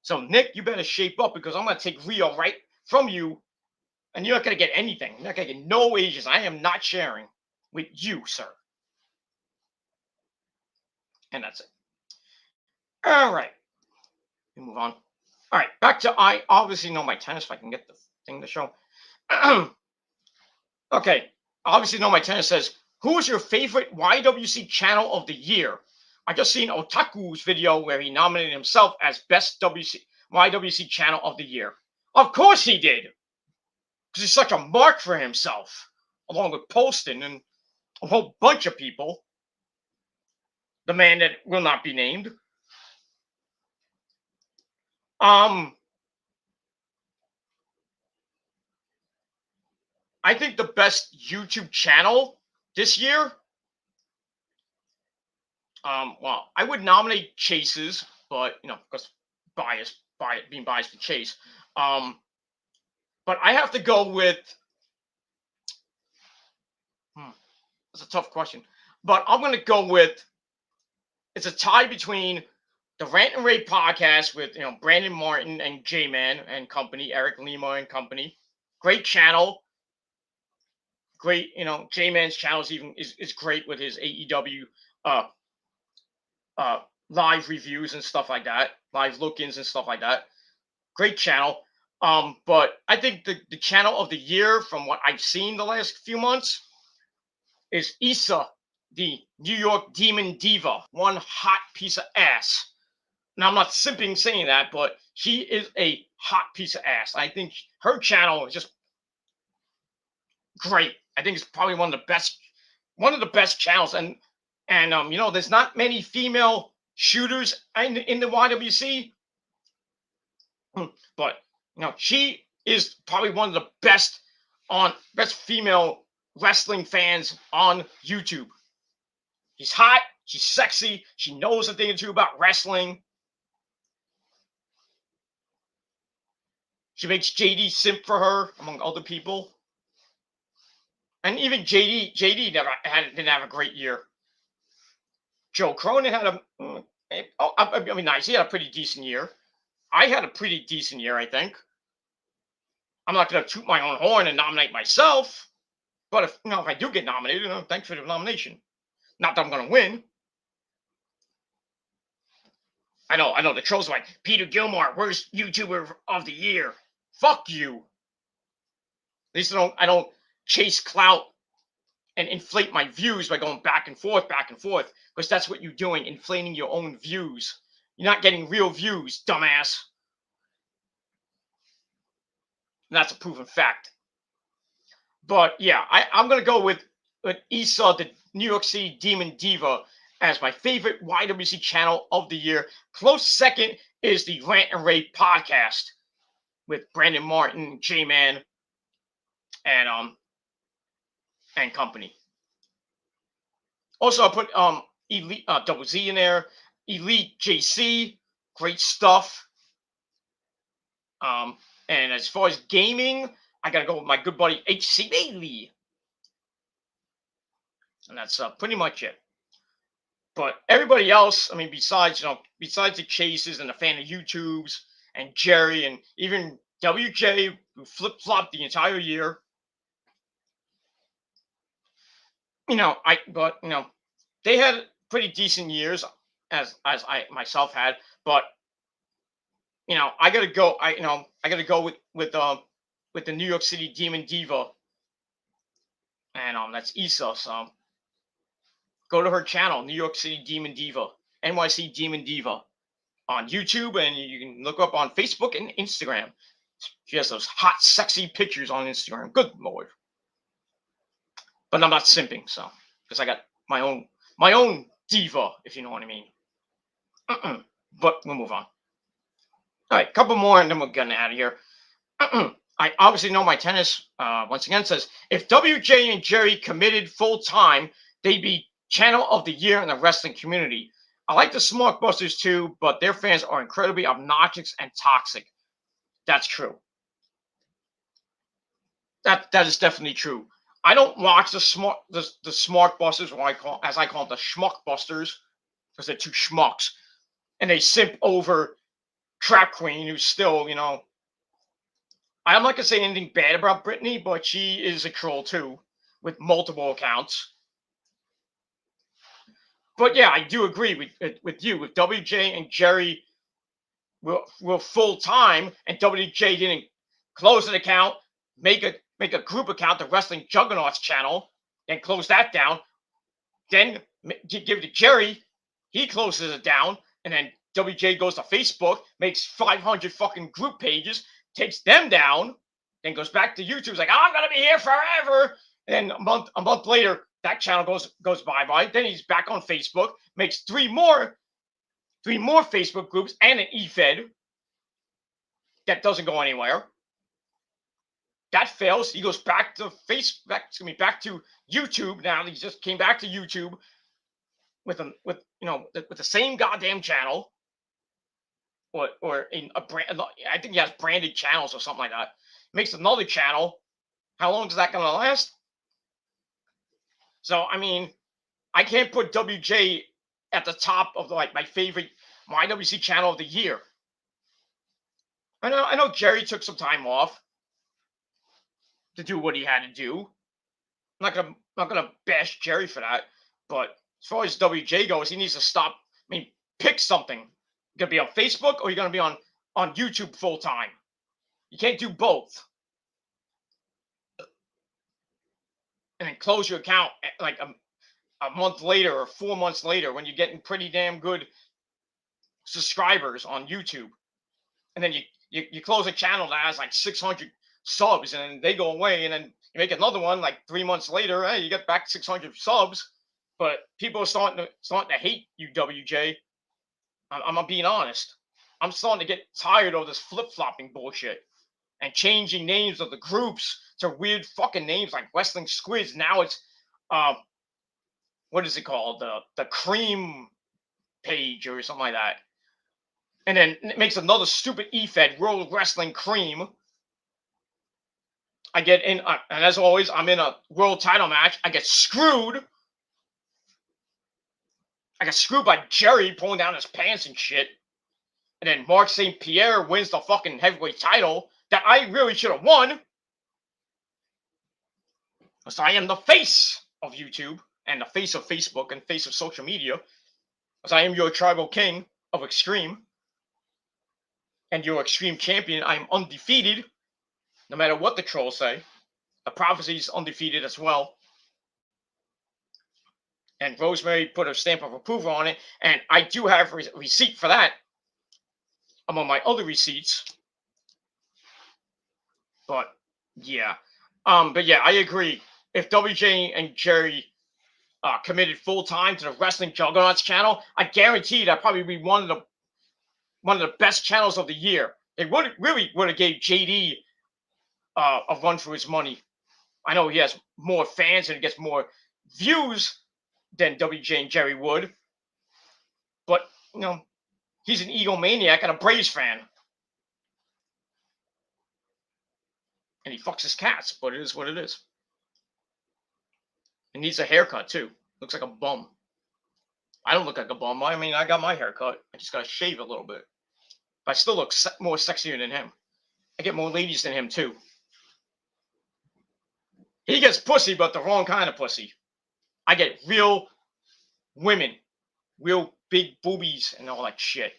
So, Nick, you better shape up because I'm going to take Rio right from you, and you're not going to get anything. You're not going to get no wages. I am not sharing with you, sir. And that's it. All right. We move on. All right. Back to I obviously know my tennis if I can get the thing to show. Okay. Obviously know my tennis says, who is your favorite YWC channel of the year? I just seen Otaku's video where he nominated himself as best YWC channel of the year. Of course he did. Because he's such a mark for himself, along with Poston and a whole bunch of people. The man that will not be named. I think the best YouTube channel this year, well, I would nominate Chase's, but because being biased for Chase. But I have to go with. That's a tough question, but I'm going to go with. It's a tie between the Rant and Rave podcast with Brandon Martin and J-Man and company, Eric Lima and company. Great channel. Great, J-Man's channel is great with his AEW live reviews and stuff like that, live look-ins and stuff like that. Great channel. But I think the channel of the year from what I've seen the last few months is Issa, the New York Demon Diva, one hot piece of ass. Now, I'm not simping saying that, but she is a hot piece of ass. I think her channel is just great. I think it's probably one of the best channels. And there's not many female shooters in the YWC, but she is probably one of the best female wrestling fans on YouTube. She's hot, she's sexy, she knows a thing or two about wrestling. She makes JD simp for her, among other people. And even JD didn't have a great year. Joe Cronin had nice. He had a pretty decent year. I had a pretty decent year, I think. I'm not going to toot my own horn and nominate myself, but if I do get nominated, thanks for the nomination. Not that I'm going to win. I know the trolls are like, Peter Gilmore, worst YouTuber of the year. Fuck you. At least I don't chase clout and inflate my views by going back and forth, because that's what you're doing, inflating your own views. You're not getting real views, dumbass. And that's a proven fact. But yeah, I'm going to go with Issa, the New York City Demon Diva, as my favorite YWC channel of the year. Close second is the Rant and Rave podcast with Brandon Martin, J-Man, and company. Also, I put Elite Double Z in there. Elite JC, great stuff. And as far as gaming, I gotta go with my good buddy HC Bailey. And that's pretty much it. But everybody else, besides the Chases and the fan of YouTubes and Jerry and even WJ, who flip-flopped the entire year. They had pretty decent years as I myself had, but I gotta go. I gotta go with the New York City Demon Diva, and that's Issa. So go to her channel, New York City Demon Diva, NYC Demon Diva, on YouTube, and you can look up on Facebook and Instagram. She has those hot, sexy pictures on Instagram. Good Lord. But I'm not simping, so because I got my own diva, if you know what I mean. But we'll move on. All right, couple more, and then we're getting out of here. I obviously know my tennis. Once again, says if WJ and Jerry committed full time, they'd be channel of the year in the wrestling community. I like the Smart Busters too, but their fans are incredibly obnoxious and toxic. That's true. That is definitely true. I don't watch the Smart Busters, or I call them the Schmuck Busters, because they're two schmucks, and they simp over Trap Queen, who's still, I'm not gonna say anything bad about Brittany, but she is a troll too, with multiple accounts. But yeah, I do agree with you. With WJ and Jerry were full time, and WJ didn't close an account, make a group account, the Wrestling Juggernauts channel, and close that down. Then give it to Jerry, he closes it down, and then WJ goes to Facebook, makes 500 fucking group pages, takes them down, then goes back to YouTube. It's like, I'm gonna be here forever. And a month later, that channel goes bye-bye. Then he's back on Facebook, makes three more Facebook groups and an eFed that doesn't go anywhere. That fails. He goes back to back to YouTube. Now he just came back to YouTube with the same goddamn channel, or in a brand. I think he has branded channels or something like that. Makes another channel. How long is that gonna last? So I mean, I can't put WJ at the top of my favorite YWC channel of the year. I know Jerry took some time off to do what he had to do. I'm not gonna bash Jerry for that, but as far as WJ goes, he needs to stop. I mean, pick something. You're gonna be on Facebook, or you're gonna be on YouTube full time. You can't do both. And then close your account like a month later or 4 months later, when you're getting pretty damn good subscribers on YouTube. And then you close a channel that has like 600 subs, and then they go away, and then you make another one like 3 months later. Hey, you get back 600 subs, but people are starting to hate you, WJ. I'm being honest. I'm starting to get tired of this flip-flopping bullshit and changing names of the groups to weird fucking names like Wrestling Squids. Now it's what is it called? The Cream page or something like that. And then it makes another stupid eFed, World Wrestling Cream. I get in, and as always, I'm in a world title match. I get screwed. I got screwed by Jerry pulling down his pants and shit. And then Mark St. Pierre wins the fucking heavyweight title that I really should have won. Because I am the face of YouTube, and the face of Facebook, and face of social media. Because I am your tribal king of Extreme. And your Extreme champion. I am undefeated. No matter what the trolls say. The Prophecy is undefeated as well. And Rosemary put a stamp of approval on it. And I do have a receipt for that among my other receipts. But yeah. I agree. If WJ and Jerry committed full time to the Wrestling Juggernauts channel, I guarantee that probably be one of the best channels of the year. They would have gave JD a run for his money. I know he has more fans and gets more views than WJ and Jerry would, but he's an egomaniac and a Braves fan, and he fucks his cats. But it is what it is. He needs a haircut too. Looks like a bum. I don't look like a bum. I mean, I got my haircut. I just gotta shave a little bit. But I still look more sexier than him. I get more ladies than him too. He gets pussy, but the wrong kind of pussy. I get real women, real big boobies and all that shit.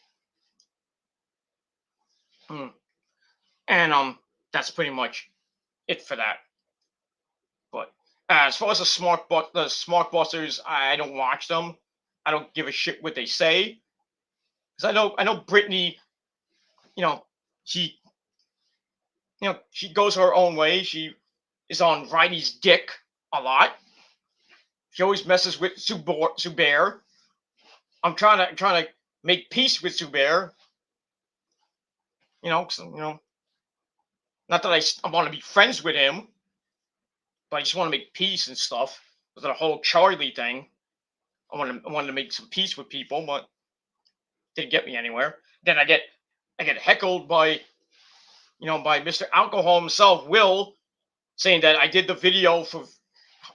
And that's pretty much it for that. But as far as the Smart Busters, I don't watch them. I don't give a shit what they say, because I know Brittany. She goes her own way. She is on Riley's dick a lot. She always messes with Zubair. I'm trying to make peace with Zubair. Not that I want to be friends with him, but I just want to make peace and stuff. With the whole Charlie thing, I wanted to make some peace with people, but didn't get me anywhere. Then I get heckled by by Mr. Alcohol himself, Will, saying that I did the video for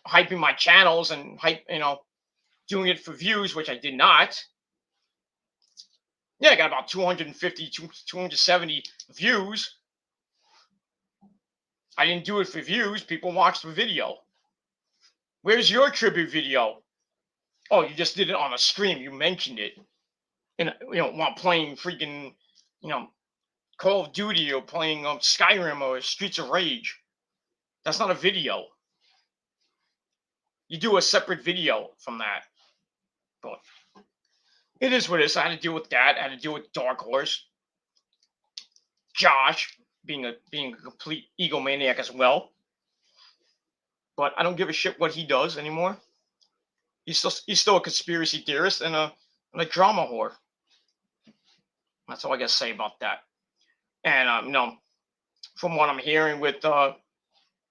hyping my channels and doing it for views, which I did not. Yeah, I got about 250, 270 views. I didn't do it for views. People watched the video. Where's your tribute video? Oh, you just did it on a stream. You mentioned it. And while playing freaking, Call of Duty or playing Skyrim or Streets of Rage. That's not a video. You do a separate video from that. But it is what it is. I had to deal with that. I had to deal with Dark Horse. Josh being a complete egomaniac as well. But I don't give a shit what he does anymore. He's still a conspiracy theorist and a drama whore. That's all I gotta say about that. And from what I'm hearing with the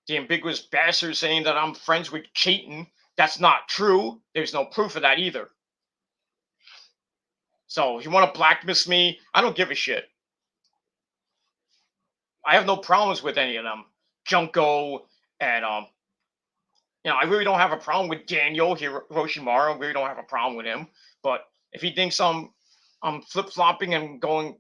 ambiguous bastard saying that I'm friends with Cheaton, that's not true. There's no proof of that either. So if you want to blacklist me, I don't give a shit. I have no problems with any of them. Junko and I really don't have a problem with Daniel Hiroshimara. I really don't have a problem with him. But if he thinks I'm flip flopping and going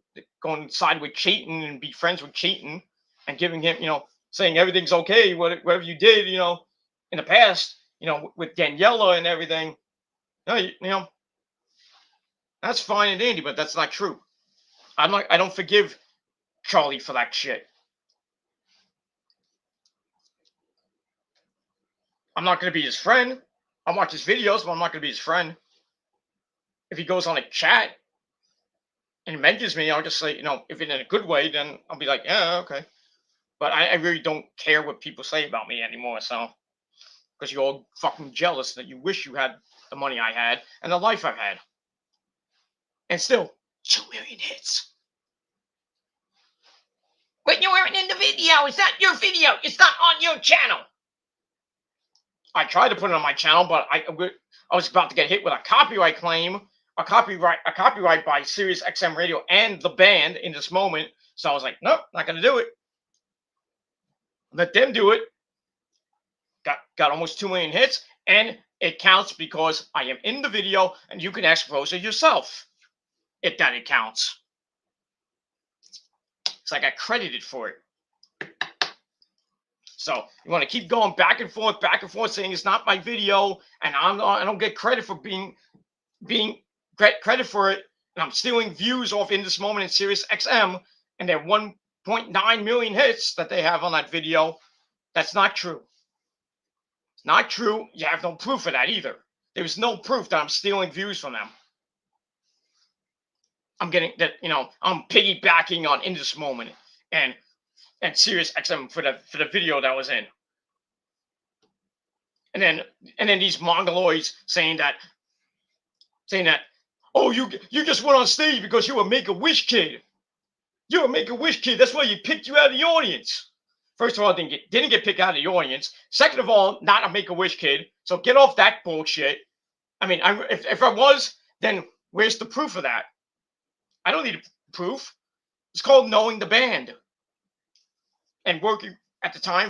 side with Cheaton and be friends with Cheaton and giving him, saying everything's okay, whatever you did, in the past, with Daniela and everything, that's fine and dandy, but that's not true. I don't forgive Charlie for that shit. I'm not going to be his friend. I'll watch his videos, but I'm not going to be his friend. If he goes on a chat and mentions me, I'll just say, if in a good way, then I'll be like, yeah, okay. But I really don't care what people say about me anymore, so. Because you're all fucking jealous that you wish you had the money I had and the life I've had. And still, 2 million hits. But you weren't in the video. It's not your video. It's not on your channel. I tried to put it on my channel, but I was about to get hit with a copyright claim, a copyright by Sirius XM Radio and the band in this moment. So I was like, nope, not gonna do it. Let them do it. Got almost 2 million hits, and it counts because I am in the video, and you can ask Rosa yourself if that it counts. So I got credited for it. So you want to keep going back and forth, saying it's not my video, and I don't get credit for being credit for it, and I'm stealing views off in this moment in Sirius XM, and their 1.9 million hits that they have on that video. That's not true. It's not true. You have no proof of that either. There's no proof that I'm stealing views from them. I'm getting that, I'm piggybacking on in this moment and Sirius XM for the video that was in. And then these mongoloids saying that, oh, you just went on stage because you were a Make-A-Wish kid. You're a Make-A-Wish kid. That's why you picked you out of the audience. First of all, didn't get picked out of the audience. Second of all, not a Make-A-Wish kid. So get off that bullshit. I mean, if I was, then where's the proof of that? I don't need proof. It's called knowing the band and working at the time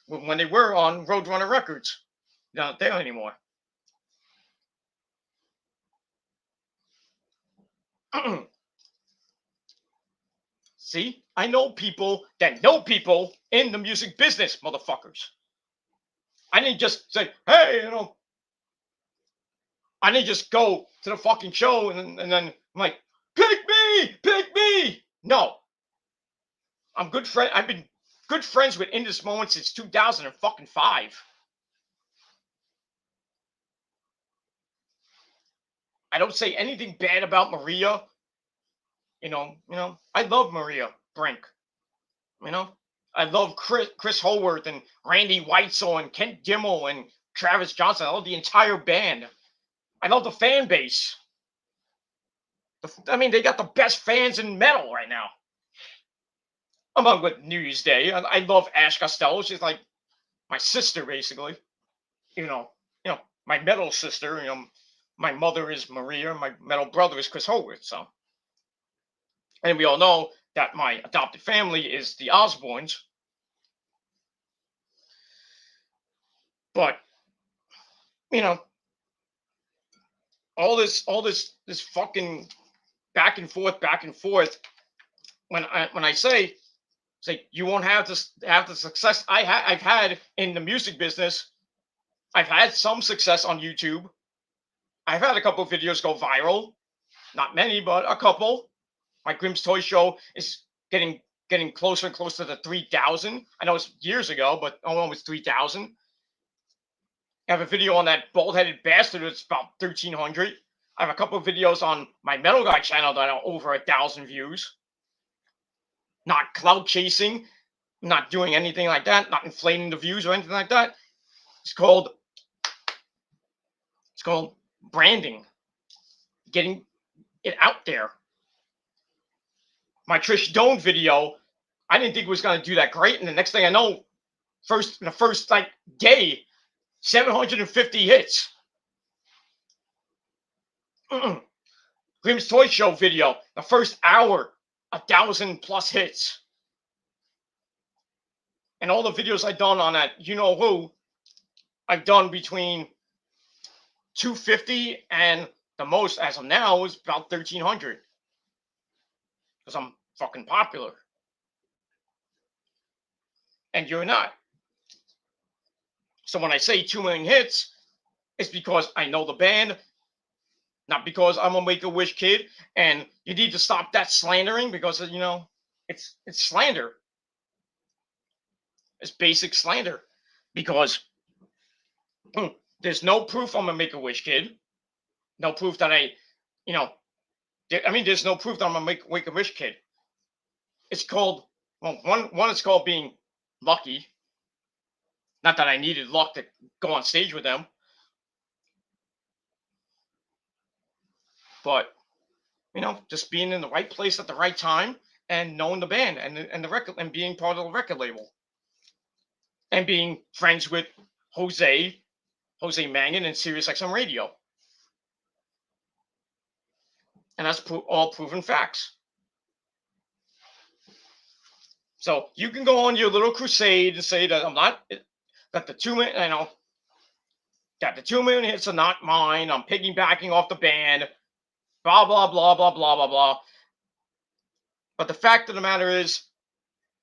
when they were on Roadrunner Records. They're not there anymore. See, I know people that know people in the music business, motherfuckers. I didn't just say, hey, I didn't just go to the fucking show and then I'm like, pick me. No. I've been good friends with In This Moment since 2005. I don't say anything bad about Maria. I love Maria Brink. I love Chris Holworth and Randy Weitzel and Kent Dimmel and Travis Johnson. I love the entire band. I love the fan base. I mean, they got the best fans in metal right now. Among with New Year's Day. I love Ash Costello. She's like my sister, basically. You know, my metal sister. My mother is Maria. My metal brother is Chris Howard. So, and we all know that my adopted family is the Osbournes. But all this fucking back and forth. When I say you won't have the success I've had in the music business. I've had some success on YouTube. I've had a couple of videos go viral. Not many, but a couple. My Grimm's Toy Show is getting closer and closer to 3,000. I know it's years ago, but almost 3,000. I have a video on that bald-headed bastard. It's about 1,300. I have a couple of videos on my Metal Guy channel that are over 1,000 views. Not clout chasing, not doing anything like that, not inflating the views or anything like that. It's called branding, getting it out there. My Trish Doan video, I didn't think it was going to do that great, and the next thing I know, the first day, 750 hits. Grimm's Toy Show video, the first hour, 1,000+ hits. And all the videos I've done on that, who, I've done between 250 and the most as of now is about 1,300. Because I'm fucking popular. And you're not. So when I say 2 million hits, it's because I know the band, not because I'm a Make-A-Wish kid. And you need to stop that slandering because, it's slander. It's basic slander. Because there's no proof I'm a Make-A-Wish kid. No proof that there's no proof that I'm a Make-A-Wish kid. It's called, one, it's called being lucky. Not that I needed luck to go on stage with them. But, just being in the right place at the right time and knowing the band and the record and being part of the record label. And being friends with Jose Mangan and Sirius XM Radio. And that's all proven facts. So you can go on your little crusade and say that that the 2 million, that the 2 million hits are not mine. I'm piggybacking off the band. Blah, blah, blah, blah, blah, blah, blah. But the fact of the matter is,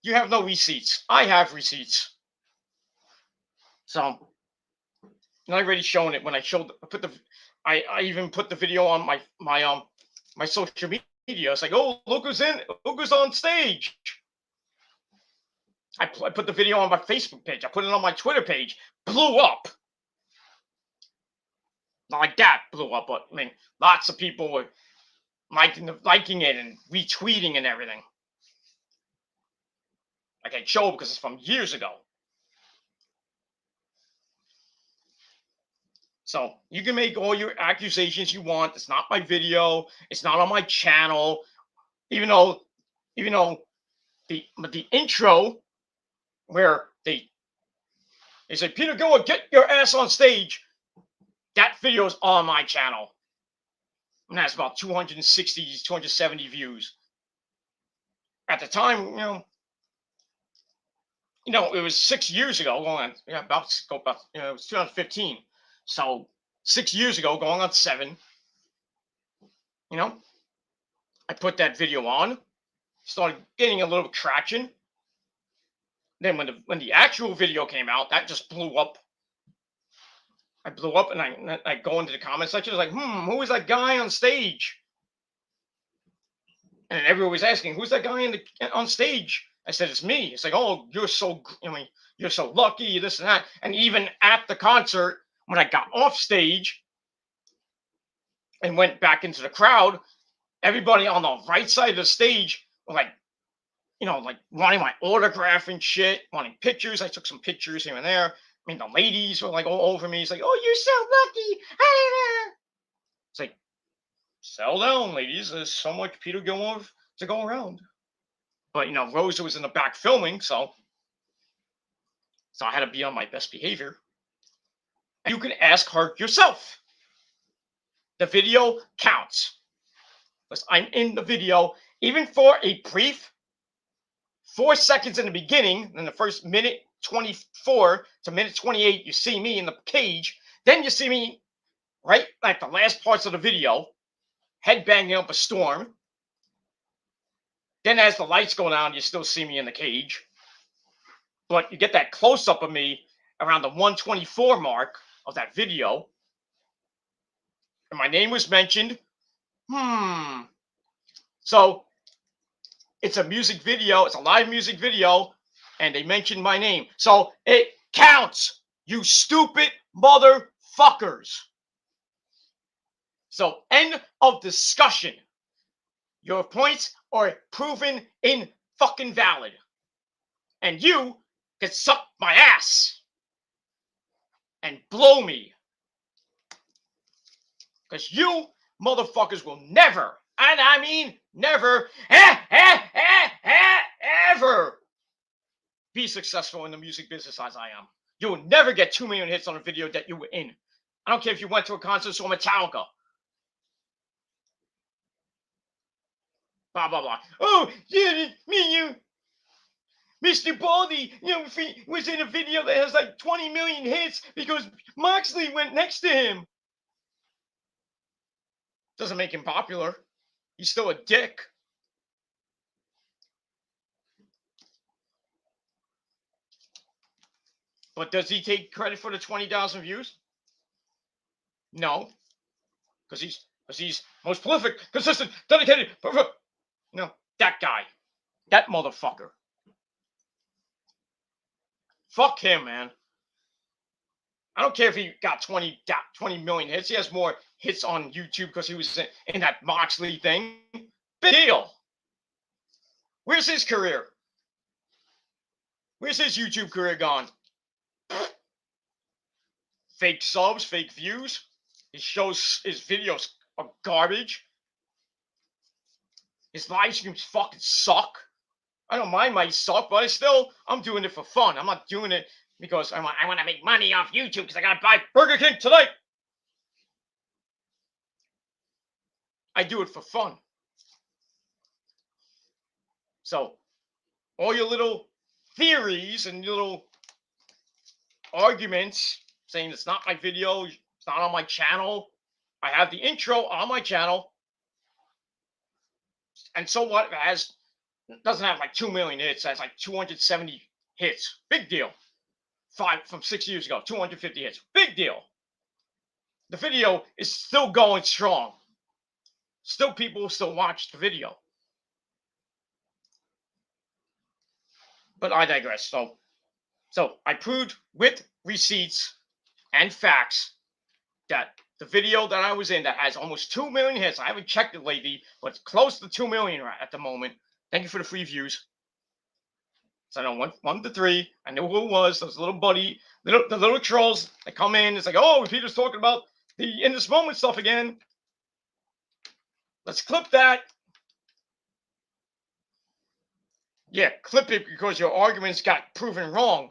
you have no receipts. I have receipts. So, and I've already shown it when I even put the video on my social media. It's like, oh, look who's on stage. I put the video on my Facebook page. I put it on my Twitter page. Blew up. Not like that blew up, but lots of people were liking it and retweeting and everything. I can show because it's from years ago. So you can make all your accusations you want. It's not my video. It's not on my channel. Even though the intro where they say, Peter, go and get your ass on stage. That video is on my channel. And that's about 260, 270 views. At the time, it was 6 years ago. It was 2015. So 6 years ago, going on 7. I put that video on, started getting a little traction. Then when the actual video came out, that just blew up. I blew up, and I go into the comment section. It's like, who is that guy on stage? And everyone was asking, who's that guy on stage? I said, it's me. It's like, oh, you're so lucky, this and that. And even at the concert, when I got off stage and went back into the crowd, everybody on the right side of the stage were like wanting my autograph and shit, wanting pictures. I took some pictures here and there. mean, the ladies were like all over me. It's like, oh, you're so lucky. It's like, settle down, ladies. There's so much Peter Gilmore to go around. But Rosa was in the back filming, so I had to be on my best behavior. And you can ask her yourself. The video counts. Because I'm in the video, even for a brief 4 seconds in the beginning, in the first minute 24 to minute 28, you see me in the cage. Then you see me right like the last parts of the video, headbanging up a storm. Then as the lights go down, you still see me in the cage. But you get that close-up of me around the 124 mark of that video. And my name was mentioned. So it's a music video. It's a live music video. And they mentioned my name. So it counts, you stupid motherfuckers. So end of discussion. Your points are proven in fucking valid. And you can suck my ass and blow me. Because you motherfuckers will never, and I mean never, ever be successful in the music business as I am. You will never get 2 million hits on a video that you were in. I don't care if you went to a concert or Metallica. Blah, blah, blah. Oh, yeah, me, Mr. Baldy, was in a video that has like 20 million hits because Moxley went next to him. Doesn't make him popular. He's still a dick. But does he take credit for the 20,000 views? No. Because he's most prolific, consistent, dedicated, perfect. No, that guy. That motherfucker. Fuck him, man. I don't care if he got 20 million hits. He has more hits on YouTube because he was in that Moxley thing. Big deal. Where's his career? Where's his YouTube career gone? Fake subs, fake views. His shows, his videos are garbage. His live streams fucking suck. I don't mind my suck, but I'm doing it for fun. I'm not doing it because I want to make money off YouTube because I got to buy Burger King tonight. I do it for fun. So, all your little theories and little arguments saying it's not my video, it's not on my channel. I have the intro on my channel. And so what? It doesn't have like 2 million hits. It has like 270 hits. Big deal. From 6 years ago, 250 hits. Big deal. The video is still going strong. Still, people still watch the video. But I digress. So I proved with receipts and facts that the video that I was in that has almost 2 million hits. I haven't checked it lately, but it's close to 2 million right at the moment. Thank you for the free views. So I know 1 to 3. I know who it was. Those little the little trolls that come in. It's like, oh, Peter's talking about the In This Moment stuff again. Let's clip that. Yeah, clip it because your arguments got proven wrong.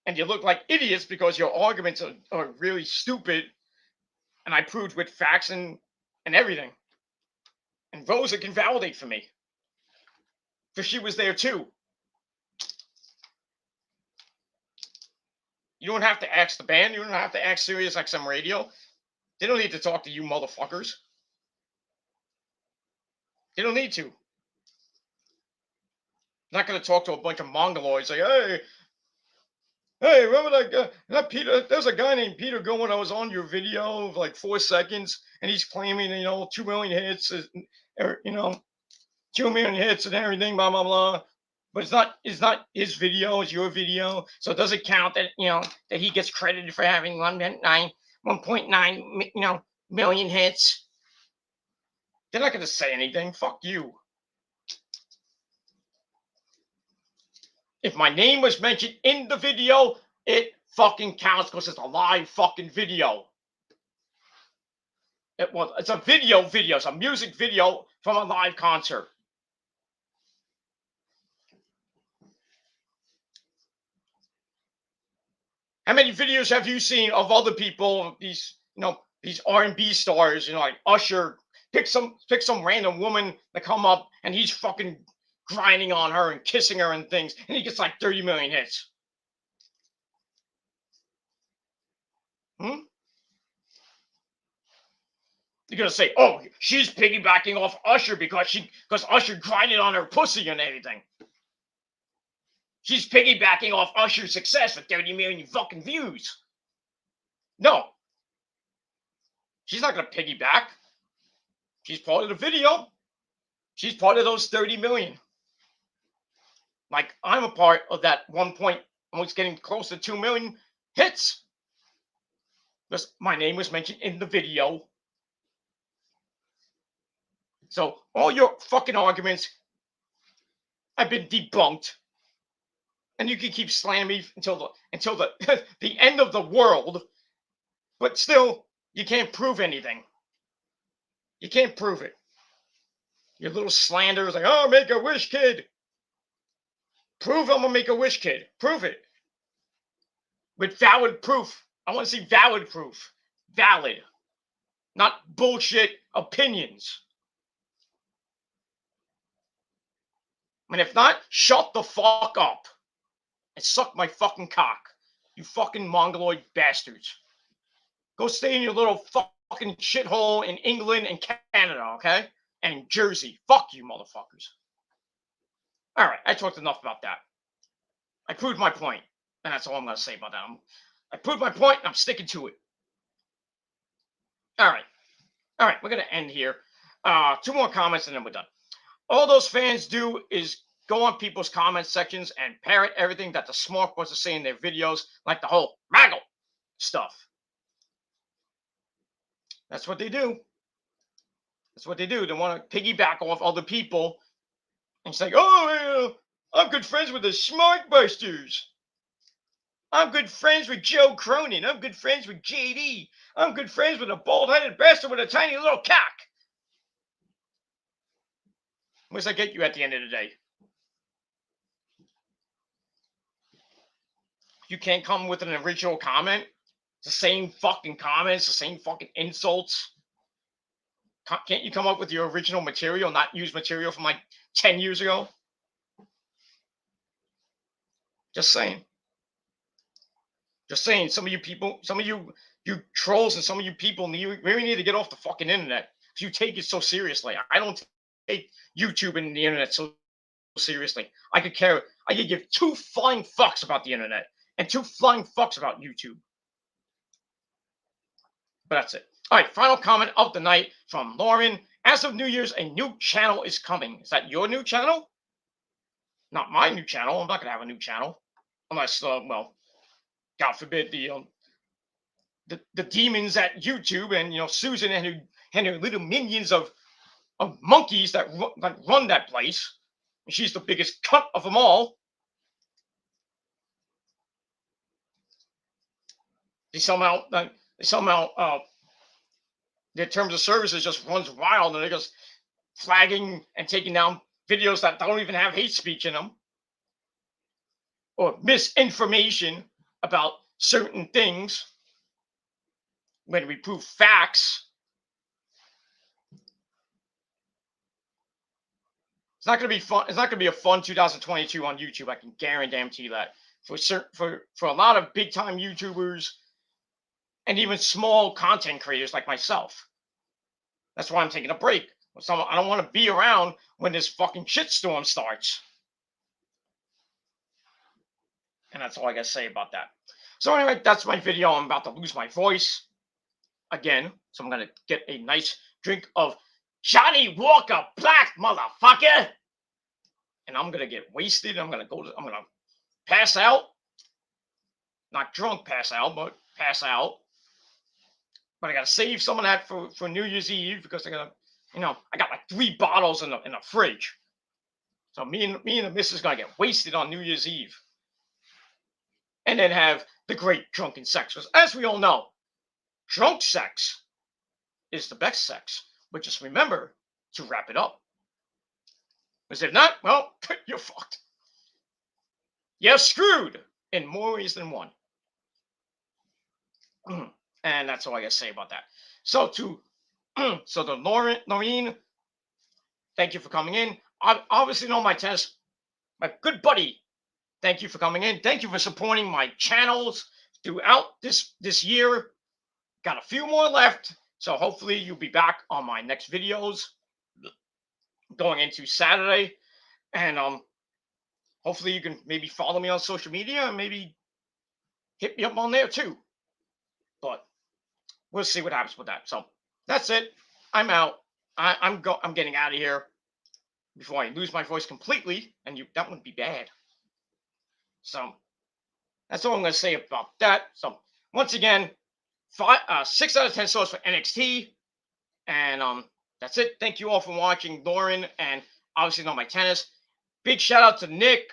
And you look like idiots because your arguments are really stupid. And I proved with facts and everything. And Rosa can validate for me. For she was there too. You don't have to ask the band. You don't have to ask Sirius XM Radio. They don't need to talk to you motherfuckers. They don't need to. I'm not going to talk to a bunch of mongoloids like, hey, remember that guy? That Peter, there's a guy named Peter Gilmore that was on your video of like 4 seconds, and he's claiming, 2 million hits, or 2 million hits and everything, blah blah blah. But it's not his video, it's your video, so it doesn't count that that he gets credited for having 1.9 million hits. They're not going to say anything. Fuck you. If my name was mentioned in the video, it fucking counts because it's a live fucking video. It's a video. It's a music video from a live concert. How many videos have you seen of other people, these R&B stars, like Usher, pick some random woman to come up and he's fucking grinding on her and kissing her and things, and he gets like 30 million hits. You're gonna say, oh, she's piggybacking off Usher because Usher grinded on her pussy and everything. She's piggybacking off Usher's success with 30 million fucking views. No. She's not gonna piggyback. She's part of the video. She's part of those 30 million. Like, I'm a part of that 1 point, almost getting close to 2 million hits. Because my name was mentioned in the video. So all your fucking arguments have been debunked. And you can keep slamming me until the the end of the world. But still, you can't prove anything. You can't prove it. Your little slander is like, oh, make a wish, kid. Prove I'm a make a wish, kid. Prove it. With valid proof. I want to see valid proof. Valid. Not bullshit opinions. And if not, shut the fuck up. And suck my fucking cock. You fucking mongoloid bastards. Go stay in your little fucking shithole in England and Canada, okay? And Jersey. Fuck you, motherfuckers. Alright, I talked enough about that. I proved my point. And that's all I'm going to say about that. I proved my point, and I'm sticking to it. Alright. Alright, we're going to end here. 2 more comments, and then we're done. All those fans do is go on people's comment sections and parrot everything that the smart boys are saying in their videos, like the whole Maggle stuff. That's what they do. That's what they do. They want to piggyback off other people and say, oh, I'm good friends with the Smart Busters. I'm good friends with Joe Cronin. I'm good friends with JD. I'm good friends with a bald-headed bastard with a tiny little cock. What's that get you at the end of the day? You can't come with an original comment. It's the same fucking comments, the same fucking insults. Can't you come up with your original material, not use material from like 10 years ago? Just saying. Just saying, some of you people, some of you trolls and some of you people really need to get off the fucking internet. Because you take it so seriously. I don't take YouTube and the internet so seriously. I could give 2 flying fucks about the internet and 2 flying fucks about YouTube. But that's it. All right, final comment of the night from Lauren. As of New Year's, a new channel is coming. Is that your new channel? Not my new channel. I'm not going to have a new channel. Unless, well, God forbid, the demons at YouTube and, Susan and her little minions of monkeys that run that place. She's the biggest cunt of them all. They somehow their terms of services just runs wild, and they're just flagging and taking down videos that don't even have hate speech in them or misinformation about certain things when we prove facts. It's not going to be fun. It's not going to be a fun 2022 on YouTube. I can guarantee you that. For a lot of big time YouTubers and even small content creators like myself. That's why I'm taking a break. I don't want to be around when this fucking shitstorm starts. And that's all I got to say about that. So anyway, that's my video. I'm about to lose my voice again. So I'm going to get a nice drink of Johnny Walker Black, motherfucker. And I'm going to get wasted. I'm going to pass out. Not drunk pass out, but pass out. But I got to save some of that for New Year's Eve because I got like 3 bottles in the fridge. So me and the missus gonna get wasted on New Year's Eve, and then have the great drunken sex. Because as we all know, drunk sex is the best sex. But just remember to wrap it up. Because if not, well, you're fucked. You're screwed in more ways than one. And that's all I gotta say about that. So so the Noreen, thank you for coming in. I obviously know my tennis, my good buddy. Thank you for coming in. Thank you for supporting my channels throughout this year. Got a few more left, so hopefully you'll be back on my next videos going into Saturday, and hopefully you can maybe follow me on social media and maybe hit me up on there too. But we'll see what happens with that. So that's it. I'm out. I'm getting out of here before I lose my voice completely, and that would be bad. So that's all I'm going to say about that. So once again, 6 out of 10 stars for NXT, and that's it. Thank you all for watching, Lauren, and obviously not my tennis. Big shout out to Nick.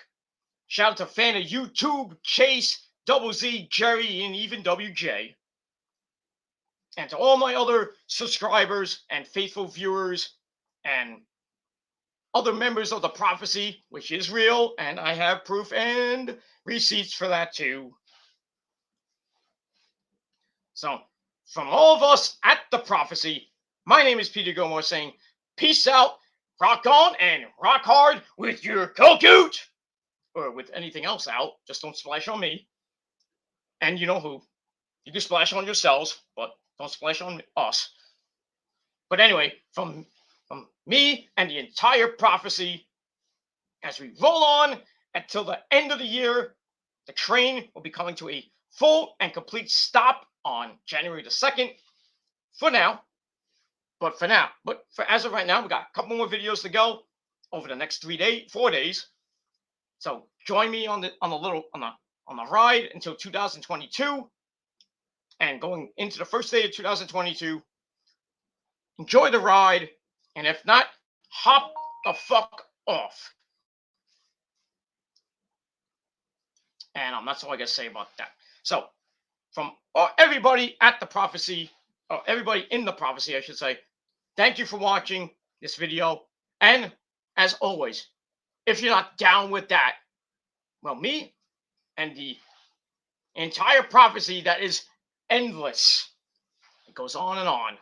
Shout out to fan of YouTube, Chase, Double Z, Jerry, and even WJ. And to all my other subscribers and faithful viewers and other members of the prophecy, which is real, and I have proof and receipts for that too. So, from all of us at the prophecy, my name is Peter Gilmore saying, peace out, rock on, and rock hard with your Cocoot! Or with anything else out. Just don't splash on me. And you know who. You can splash on yourselves, but don't splash on us. But anyway, from me and the entire prophecy, as we roll on until the end of the year, the train will be coming to a full and complete stop on January the 2nd. For now. But as of right now, we got a couple more videos to go over the next 4 days. So join me on the ride until 2022, and going into the first day of 2022. Enjoy the ride, and if not, hop the fuck off. And that's all I gotta say about that. So, from everybody at the prophecy, or everybody in the prophecy, I should say, thank you for watching this video. And as always, if you're not down with that, well, me and the entire prophecy that is endless, it goes on and on.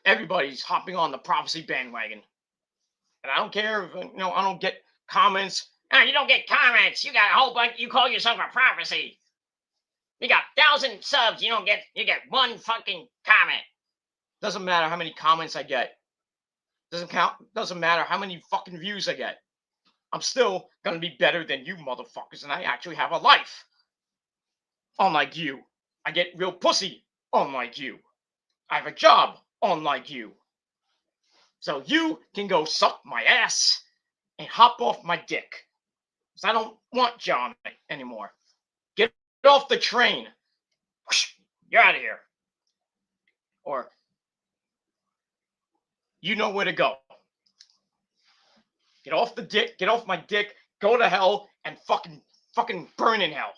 Everybody's hopping on the prophecy bandwagon. And I don't care if, I don't get comments. You don't get comments. You got a whole bunch. You call yourself a prophecy. You got 1,000 subs. You get one fucking comment. Doesn't matter how many comments I get. Doesn't matter how many fucking views I get. I'm still gonna be better than you motherfuckers, and I actually have a life. Unlike you. I get real pussy. Unlike you. I have a job. Unlike you. So you can go suck my ass and hop off my dick. Because I don't want John anymore. Get off the train. You're out of here. Or you know where to go. Get off the dick. Get off my dick. Go to hell and fucking burn in hell.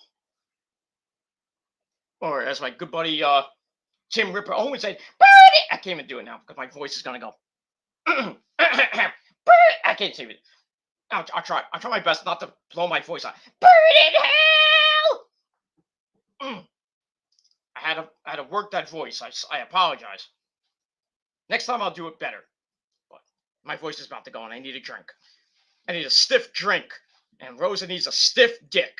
Or as my good buddy Tim Ripper always said, burn it. I can't even do it now because my voice is gonna go. Burn it. I can't save it. I'll try. I'll try my best not to blow my voice out. Burn in hell. I had to work that voice. I apologize. Next time I'll do it better. But my voice is about to go, and I need a drink. I need a stiff drink, and Rosa needs a stiff dick.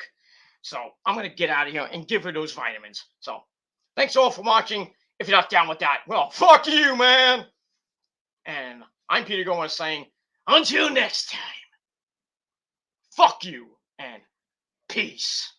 So I'm gonna get out of here and give her those vitamins. So thanks all for watching. If you're not down with that, well, fuck you, man. And I'm Peter Gomez saying, until next time, fuck you and peace.